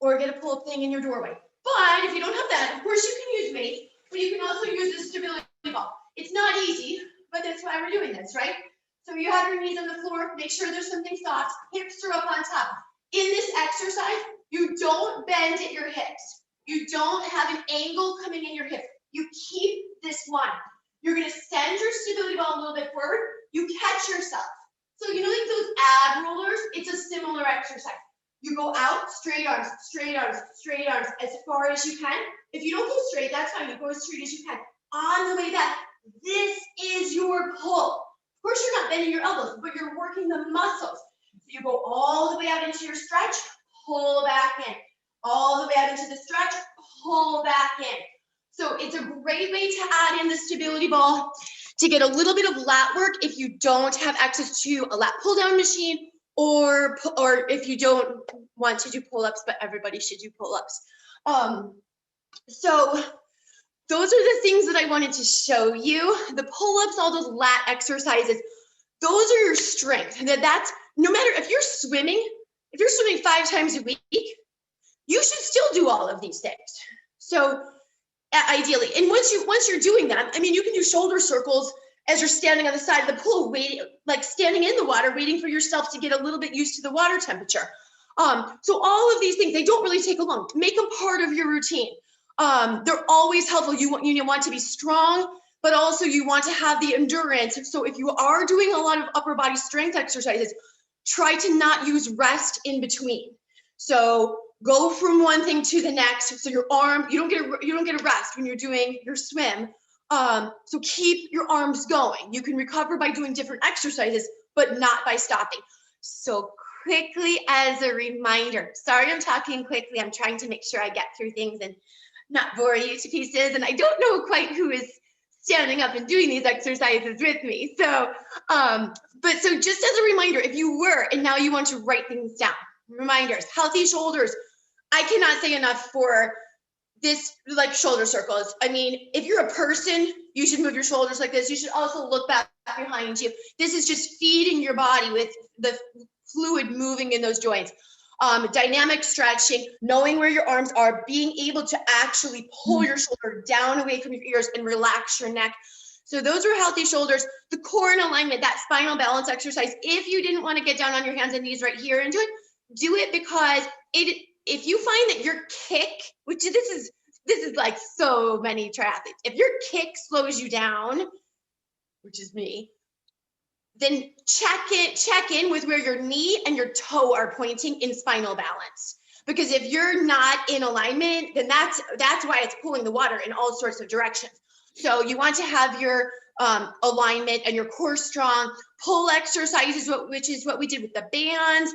[SPEAKER 6] or get a pull-up thing in your doorway. But if you don't have that, of course you can use weights, but you can also use the stability ball. It's not easy, but that's why we're doing this, right? So you have your knees on the floor, make sure there's something soft, hips are up on top. In this exercise, you don't bend at your hips. You don't have an angle coming in your hips. You keep this line. You're gonna send your stability ball a little bit forward. You catch yourself. So you know like those ab rollers? It's a similar exercise. You go out, straight arms, straight arms, straight arms, as far as you can. If you don't go straight, that's fine. You go as straight as you can. On the way back, this is your pull. Of course, you're not bending your elbows, but you're working the muscles. So you go all the way out into your stretch, pull back in. All the way out into the stretch, pull back in. So it's a great way to add in the stability ball to get a little bit of lat work if you don't have access to a lat pull down machine, or if you don't want to do pull-ups, but everybody should do pull-ups. So those are the things that I wanted to show you. The pull-ups, all those lat exercises, those are your strength. That's no matter if you're swimming 5 times a week, you should still do all of these things. So ideally, and once you're doing that, I mean, you can do shoulder circles as you're standing on the side of the pool, waiting, like standing in the water, waiting for yourself to get a little bit used to the water temperature. So all of these things, they don't really take long. Make them part of your routine. They're always helpful. You want to be strong, but also you want to have the endurance. So if you are doing a lot of upper body strength exercises, try to not use rest in between. So go from one thing to the next. So your arm, you don't get a rest when you're doing your swim. So keep your arms going. You can recover by doing different exercises, but not by stopping. So quickly as a reminder, sorry I'm talking quickly. I'm trying to make sure I get through things and not bore you to pieces. And I don't know quite who is standing up and doing these exercises with me. So, so just as a reminder, if you were, and now you want to write things down, reminders, healthy shoulders. I cannot say enough for this, like shoulder circles. I mean, if you're a person, you should move your shoulders like this. You should also look back behind you. This is just feeding your body with the fluid moving in those joints. Dynamic stretching, knowing where your arms are, being able to actually pull your shoulder down away from your ears and relax your neck. So those are healthy shoulders. The core and alignment, that spinal balance exercise, if you didn't want to get down on your hands and knees right here and do it because if you find that your kick, which this is like so many triathletes, if your kick slows you down, which is me, then check in with where your knee and your toe are pointing in spinal balance. Because if you're not in alignment, then that's why it's pulling the water in all sorts of directions. So you want to have your alignment and your core strong. Pull exercises, which is what we did with the bands,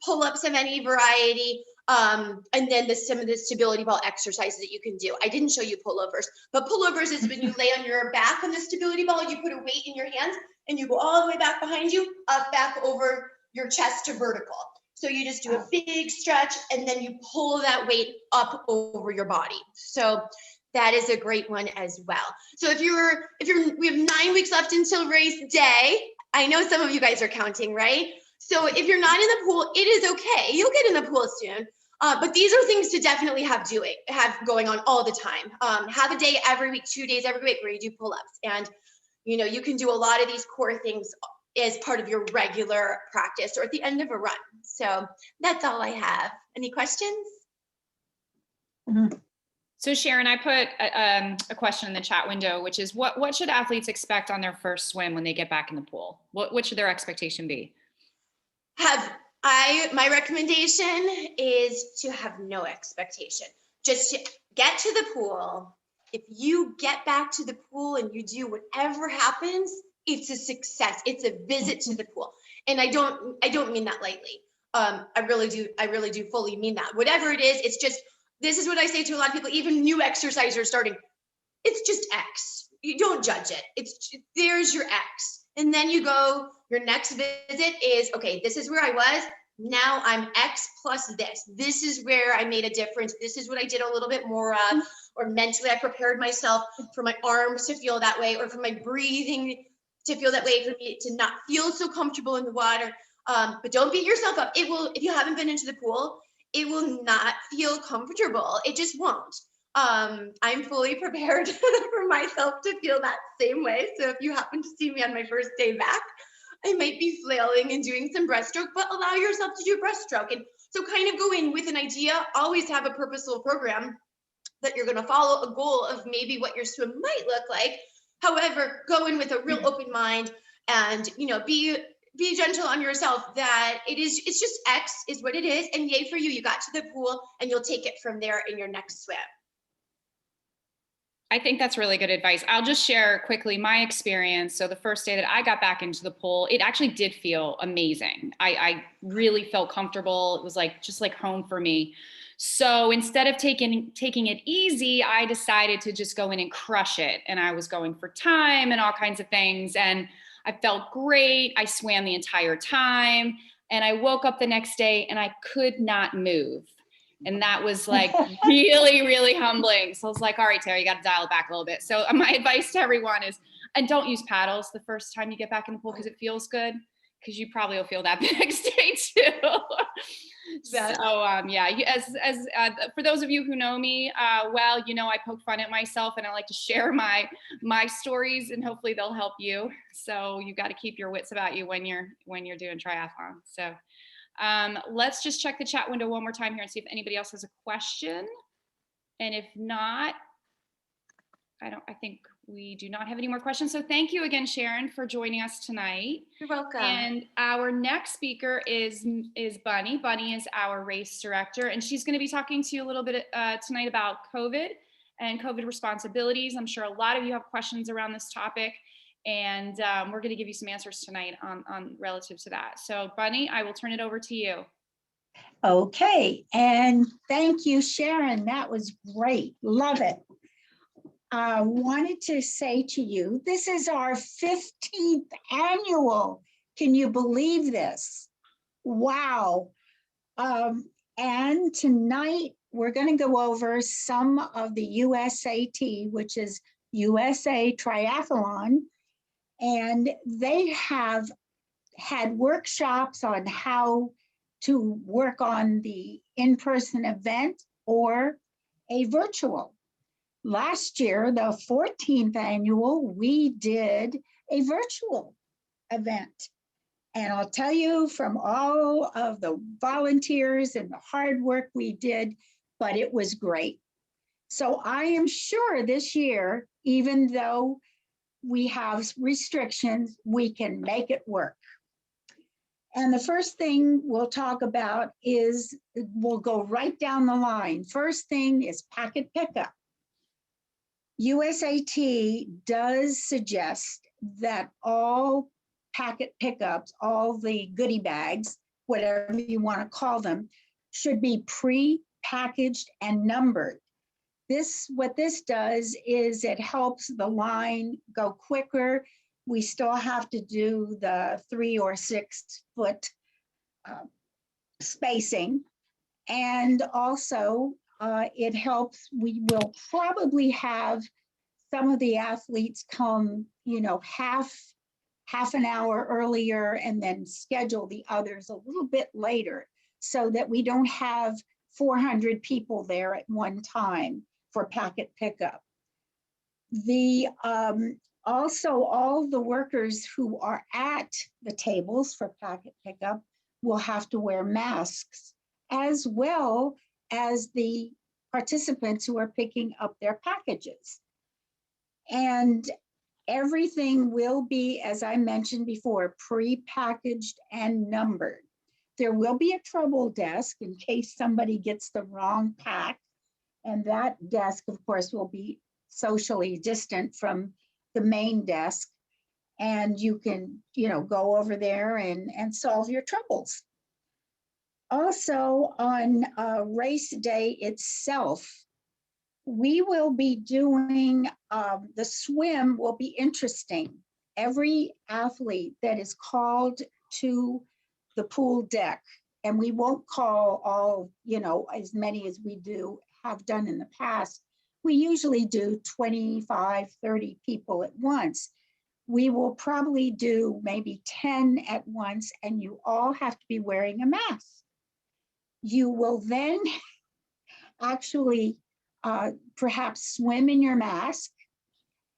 [SPEAKER 6] pull-ups of any variety, and then some of the stability ball exercises that you can do. I didn't show you pullovers, but pullovers is when you lay on your back on the stability ball, you put a weight in your hands and you go all the way back behind you, up, back over your chest to vertical. So you just do a big stretch and then you pull that weight up over your body. So that is a great one as well. So we have 9 weeks left until race day. I know some of you guys are counting, right? So if you're not in the pool, it is okay. You'll get in the pool soon. But these are things to definitely have going on all the time. Have a day every week, 2 days every week where you do pull-ups. And you can do a lot of these core things as part of your regular practice or at the end of a run. So that's all I have. Any questions?
[SPEAKER 5] Mm-hmm.
[SPEAKER 2] So Sharon, I put a question in the chat window, which is what should athletes expect on their first swim when they get back in the pool? What should their expectation be?
[SPEAKER 6] My recommendation is to have no expectation. Just to get to the pool. If you get back to the pool and you do whatever happens, it's a success. It's a visit to the pool. And I don't mean that lightly. I really do fully mean that. Whatever it is, it's just, this is what I say to a lot of people, even new exercisers starting. It's just X. You don't judge it. There's your X. And then you go, your next visit is, okay, this is where I was. Now I'm X plus this. This is where I made a difference. This is what I did a little bit more of. or mentally I prepared myself for my arms to feel that way, or for my breathing to feel that way, for me to not feel so comfortable in the water. But don't beat yourself up. It will, if you haven't been into the pool, it will not feel comfortable. It just won't. I'm fully prepared for myself to feel that same way. So if you happen to see me on my first day back, I might be flailing and doing some breaststroke, but allow yourself to do breaststroke. And so kind of go in with an idea, always have a purposeful program that you're going to follow a goal of maybe what your swim might look like. However, go in with a real open mind, and, you know, be gentle on yourself, that it's just X is what it is. And yay for you, you got to the pool, and you'll take it from there in your next swim.
[SPEAKER 2] I think that's really good advice. I'll just share quickly my experience. So the first day that I got back into the pool, it actually did feel amazing. I really felt comfortable. It was like, just like home for me. So instead of taking it easy, I decided to just go in and crush it. And I was going for time and all kinds of things. And I felt great. I swam the entire time. And I woke up the next day and I could not move. And that was like really, really humbling. So I was like, all right, Tara, you got to dial it back a little bit. So my advice to everyone is, and don't use paddles the first time you get back in the pool, because it feels good, because you probably will feel that the next day too. So yeah, for those of you who know me, well, you know, I poke fun at myself, and I like to share my stories, and hopefully they'll help you. So you got to keep your wits about you when you're doing triathlon. So let's just check the chat window one more time here and see if anybody else has a question. And if not, I think we do not have any more questions. So thank you again, Sharon, for joining us tonight.
[SPEAKER 6] You're welcome.
[SPEAKER 2] And our next speaker is Bunny. Bunny is our race director, and she's going to be talking to you a little bit tonight about COVID and COVID responsibilities. I'm sure a lot of you have questions around this topic, and we're going to give you some answers tonight on relative to that. So Bunny, I will turn it over to you.
[SPEAKER 5] Okay, and thank you, Sharon. That was great. Love it. I wanted to say to you, this is our 15th annual. Can you believe this? Wow. And tonight we're going to go over some of the USAT, which is USA Triathlon. And they have had workshops on how to work on the in-person event or a virtual. Last year, the 14th annual, we did a virtual event. And I'll tell you, from all of the volunteers and the hard work we did, but it was great. So I am sure this year, even though we have restrictions, we can make it work. And the first thing we'll talk about is, we'll go right down the line. First thing is packet pickup. USAT does suggest that all packet pickups, all the goodie bags, whatever you want to call them, should be pre-packaged and numbered. What this does is it helps the line go quicker. We still have to do the 3 or 6 foot spacing. And also it helps, we will probably have some of the athletes come, you know, half an hour earlier, and then schedule the others a little bit later, so that we don't have 400 people there at one time for packet pickup. Also, all the workers who are at the tables for packet pickup will have to wear masks, as well as the participants who are picking up their packages. And everything will be, as I mentioned before, pre-packaged and numbered. There will be a trouble desk in case somebody gets the wrong pack. And that desk, of course, will be socially distant from the main desk. And you can, you know, go over there and solve your troubles. Also, on race day itself, we will be doing, the swim will be interesting. Every athlete that is called to the pool deck, and we won't call all, you know, as many as we have done in the past, we usually do 25, 30 people at once. We will probably do maybe 10 at once, and you all have to be wearing a mask. You will then actually perhaps swim in your mask,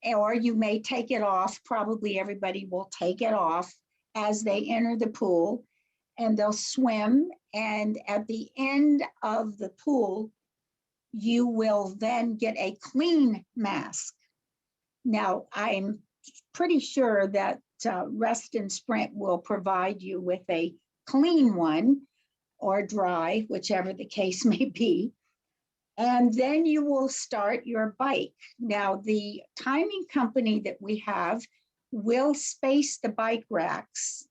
[SPEAKER 5] or you may take it off. Probably everybody will take it off as they enter the pool, and they'll swim. And at the end of the pool, you will then get a clean mask. Now, I'm pretty sure that Rest and Sprint will provide you with a clean one or dry, whichever the case may be. And then you will start your bike. Now, the timing company that we have will space the bike racks.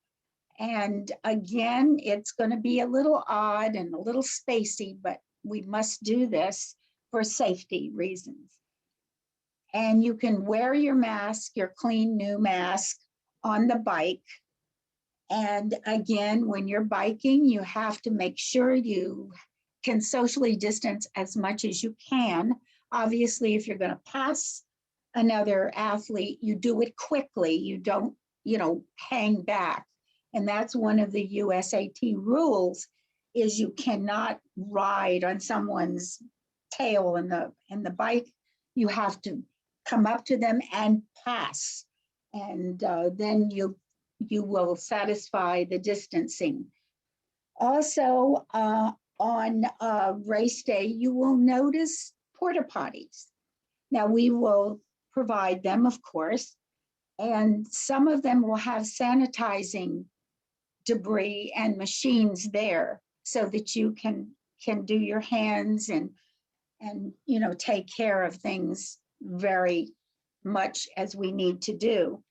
[SPEAKER 5] And again, it's going to be a little odd and a little spacey, but we must do this for safety reasons. And you can wear your mask, your clean new mask, on the bike. And again, when you're biking, you have to make sure you can socially distance as much as you can. Obviously, if you're going to pass another athlete, you do it quickly. You don't, hang back. And that's one of the USAT rules, is you cannot ride on someone's tail in the bike. You have to come up to them and pass. And then you will satisfy the distancing. Also, on race day, you will notice porta potties. Now, we will provide them, of course, and some of them will have sanitizing debris and machines there so that you can do your hands and take care of things very much as we need to do.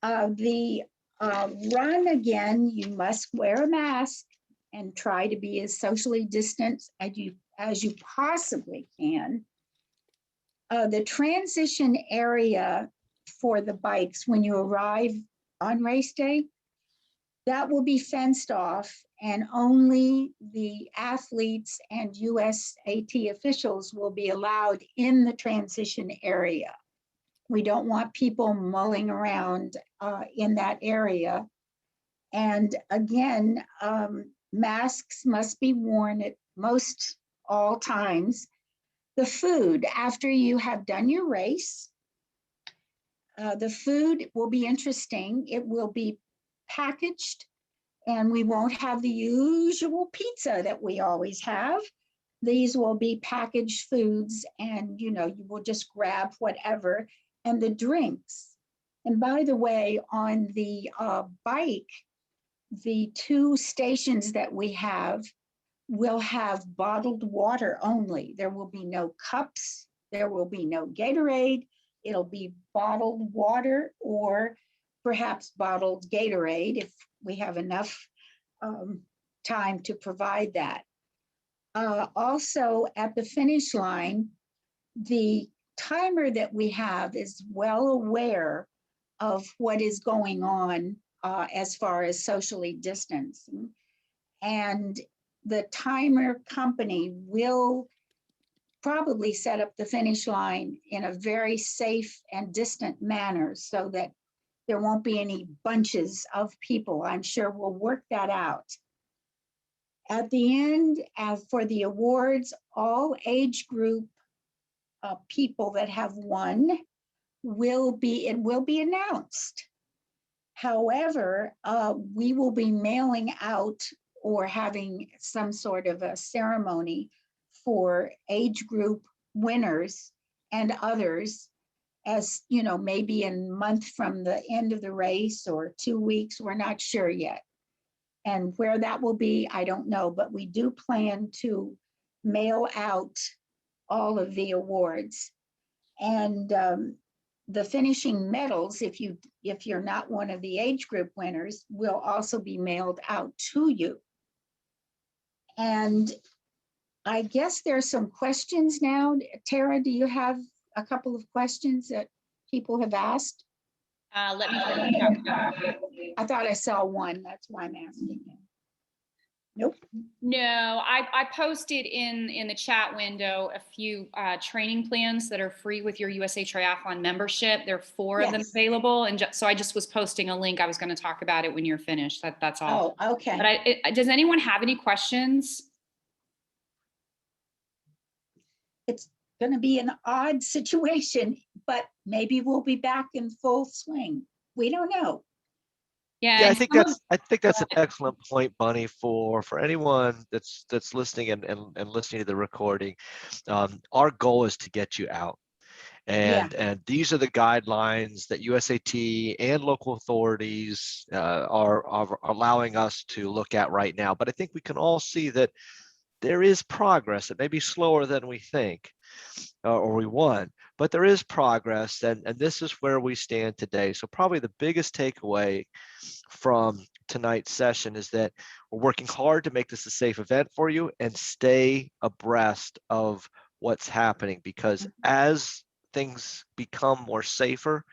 [SPEAKER 5] The run, again, you must wear a mask and try to be as socially distant as you possibly can. The transition area for the bikes when you arrive on race day, that will be fenced off, and only the athletes and USAT officials will be allowed in the transition area. We don't want people mulling around in that area. And again, masks must be worn at most all times. The food, after you have done your race, the food will be interesting. It will be packaged, and we won't have the usual pizza that we always have. These will be packaged foods, and you will just grab whatever. And the drinks. And by the way, on the bike, the 2 stations that we have will have bottled water only. There will be no cups. There will be no Gatorade. It'll be bottled water, or perhaps bottled Gatorade if we have enough time to provide that. Also, at the finish line, the timer that we have is well aware of what is going on as far as socially distancing. And the timer company will probably set up the finish line in a very safe and distant manner so that there won't be any bunches of people. I'm sure we'll work that out. At the end, for the awards, all age group people that have won will be announced. However, we will be mailing out or having some sort of a ceremony for age group winners and others, as maybe a month from the end of the race or 2 weeks. We're not sure yet. And where that will be, I don't know, but we do plan to mail out all of the awards. And the finishing medals, if you're not one of the age group winners, will also be mailed out to you. And I guess there's some questions now. Tara, do you have a couple of questions that people have asked?
[SPEAKER 2] Let me check.
[SPEAKER 5] I thought I saw one. That's why I'm asking you. Nope.
[SPEAKER 2] No, I posted in the chat window a few training plans that are free with your USA Triathlon membership. There are 4 of them
[SPEAKER 5] Yes.
[SPEAKER 2] available, and so I just was posting a link. I was going to talk about it when you're finished. That's all.
[SPEAKER 5] Oh, okay.
[SPEAKER 2] But does anyone have any questions?
[SPEAKER 5] It's going to be an odd situation, but maybe we'll be back in full swing. We don't know.
[SPEAKER 2] Yeah,
[SPEAKER 4] I
[SPEAKER 2] and
[SPEAKER 4] think
[SPEAKER 2] some of-
[SPEAKER 4] that's an excellent point, Bunny, for anyone that's listening and listening to the recording. Our goal is to get you out. And these are the guidelines that USAT and local authorities are allowing us to look at right now. But I think we can all see that there is progress. It may be slower than we think or we want, but there is progress. And this is where we stand today. So probably the biggest takeaway from tonight's session is that we're working hard to make this a safe event for you and stay abreast of what's happening, because as things become more safer,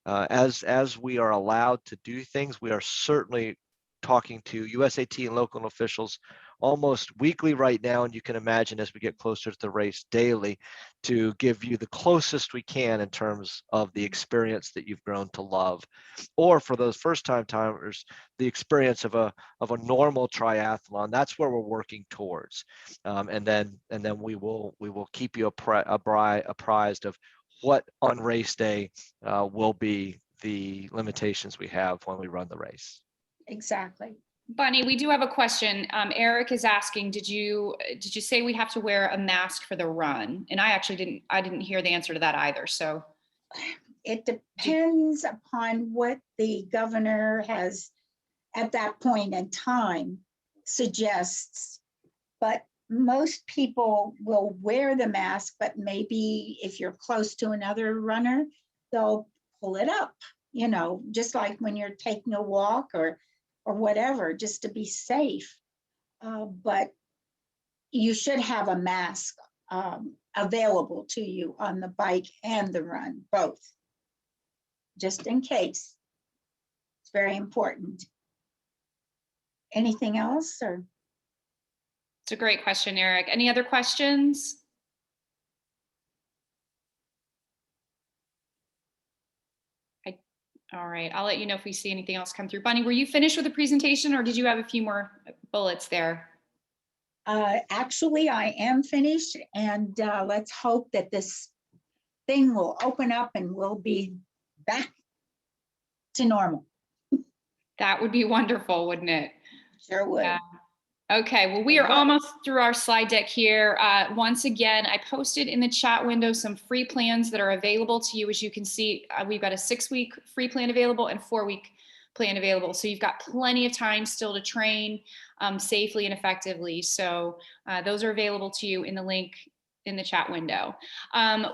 [SPEAKER 4] as we are allowed to do things, we are certainly talking to USAT and local officials almost weekly right now, and you can imagine as we get closer to the race daily, to give you the closest we can in terms of the experience that you've grown to love, or for those first-time timers, the experience of a normal triathlon. That's where we're working towards, and then we will keep you apprised of what on race day will be the limitations we have when we run the race.
[SPEAKER 5] Exactly.
[SPEAKER 2] Bunny, we do have a question. Eric is asking, did you say we have to wear a mask for the run? And I actually didn't hear the answer to that either. So
[SPEAKER 5] it depends upon what the governor has at that point in time suggests. But most people will wear the mask, but maybe if you're close to another runner, they'll pull it up, just like when you're taking a walk or whatever, just to be safe. But you should have a mask available to you on the bike and the run, both, just in case. It's very important. Anything else? Or?
[SPEAKER 2] It's a great question, Eric. Any other questions? All right, I'll let you know if we see anything else come through. Bunny, were you finished with the presentation, or did you have a few more bullets there?
[SPEAKER 5] Actually, I am finished, and let's hope that this thing will open up and we'll be back to normal.
[SPEAKER 2] That would be wonderful, wouldn't it?
[SPEAKER 5] Sure would.
[SPEAKER 2] Yeah. Okay, well, we are almost through our slide deck here. Once again, I posted in the chat window some free plans that are available to you. As you can see, we've got a 6-week free plan available and 4-week plan available. So you've got plenty of time still to train safely and effectively. So those are available to you in the link in the chat window.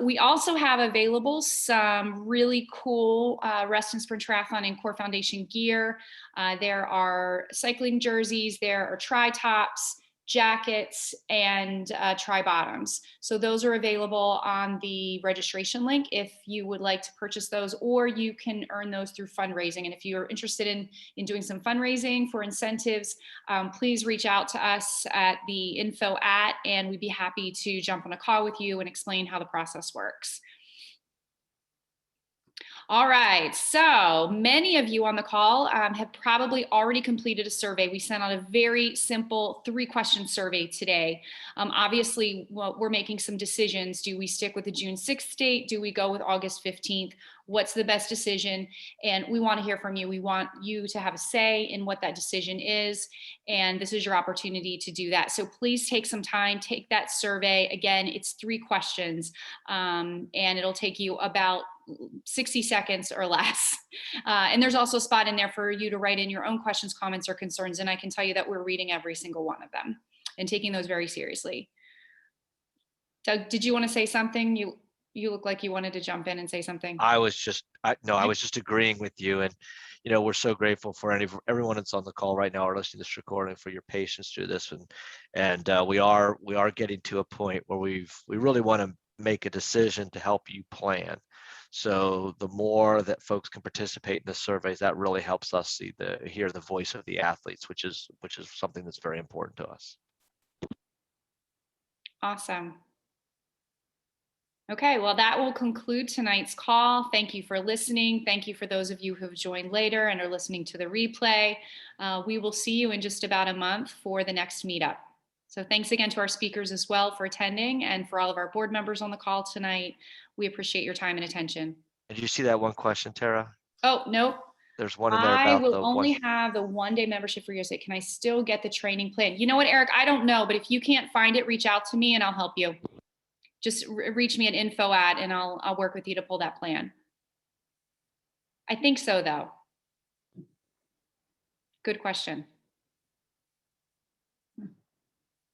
[SPEAKER 2] We also have available some really cool Rest and Sprint Triathlon and Core Foundation gear. There are cycling jerseys, there are tri-tops, jackets, and tri-bottoms. So those are available on the registration link if you would like to purchase those, or you can earn those through fundraising. And if you're interested in doing some fundraising for incentives, please reach out to us at the info@, and we'd be happy to jump on a call with you and explain how the process works. All right, so many of you on the call have probably already completed a survey. We sent out a very simple 3-question survey today. Obviously, we're making some decisions. Do we stick with the June 6th date? Do we go with August 15th? What's the best decision? And we want to hear from you. We want you to have a say in what that decision is. And this is your opportunity to do that. So please take some time, take that survey. Again, it's 3 questions, and it'll take you about 60 seconds or less. And there's also a spot in there for you to write in your own questions, comments, or concerns. And I can tell you that we're reading every single one of them and taking those very seriously. Doug, did you want to say something? You look like you wanted to jump in and say something.
[SPEAKER 4] I was just agreeing with you, and we're so grateful for everyone that's on the call right now or listening to this recording for your patience through this, and we are getting to a point where we really want to make a decision to help you plan. So the more that folks can participate in the surveys, that really helps us hear the voice of the athletes, which is something that's very important to us.
[SPEAKER 2] Awesome. Okay, well, that will conclude tonight's call. Thank you for listening. Thank you for those of you who have joined later and are listening to the replay. We will see you in just about a month for the next meetup. So thanks again to our speakers as well for attending, and for all of our board members on the call tonight. We appreciate your time and attention.
[SPEAKER 4] Did you see that one question, Tara?
[SPEAKER 2] Oh, no.
[SPEAKER 4] There's one in there
[SPEAKER 2] I
[SPEAKER 4] about
[SPEAKER 2] will
[SPEAKER 4] the
[SPEAKER 2] only
[SPEAKER 4] one.
[SPEAKER 2] have the one-day membership for USA. Can I still get the training plan? You know what, Eric? I don't know, but if you can't find it, reach out to me and I'll help you. Just reach me at info@ and I'll work with you to pull that plan. I think so, though. Good question.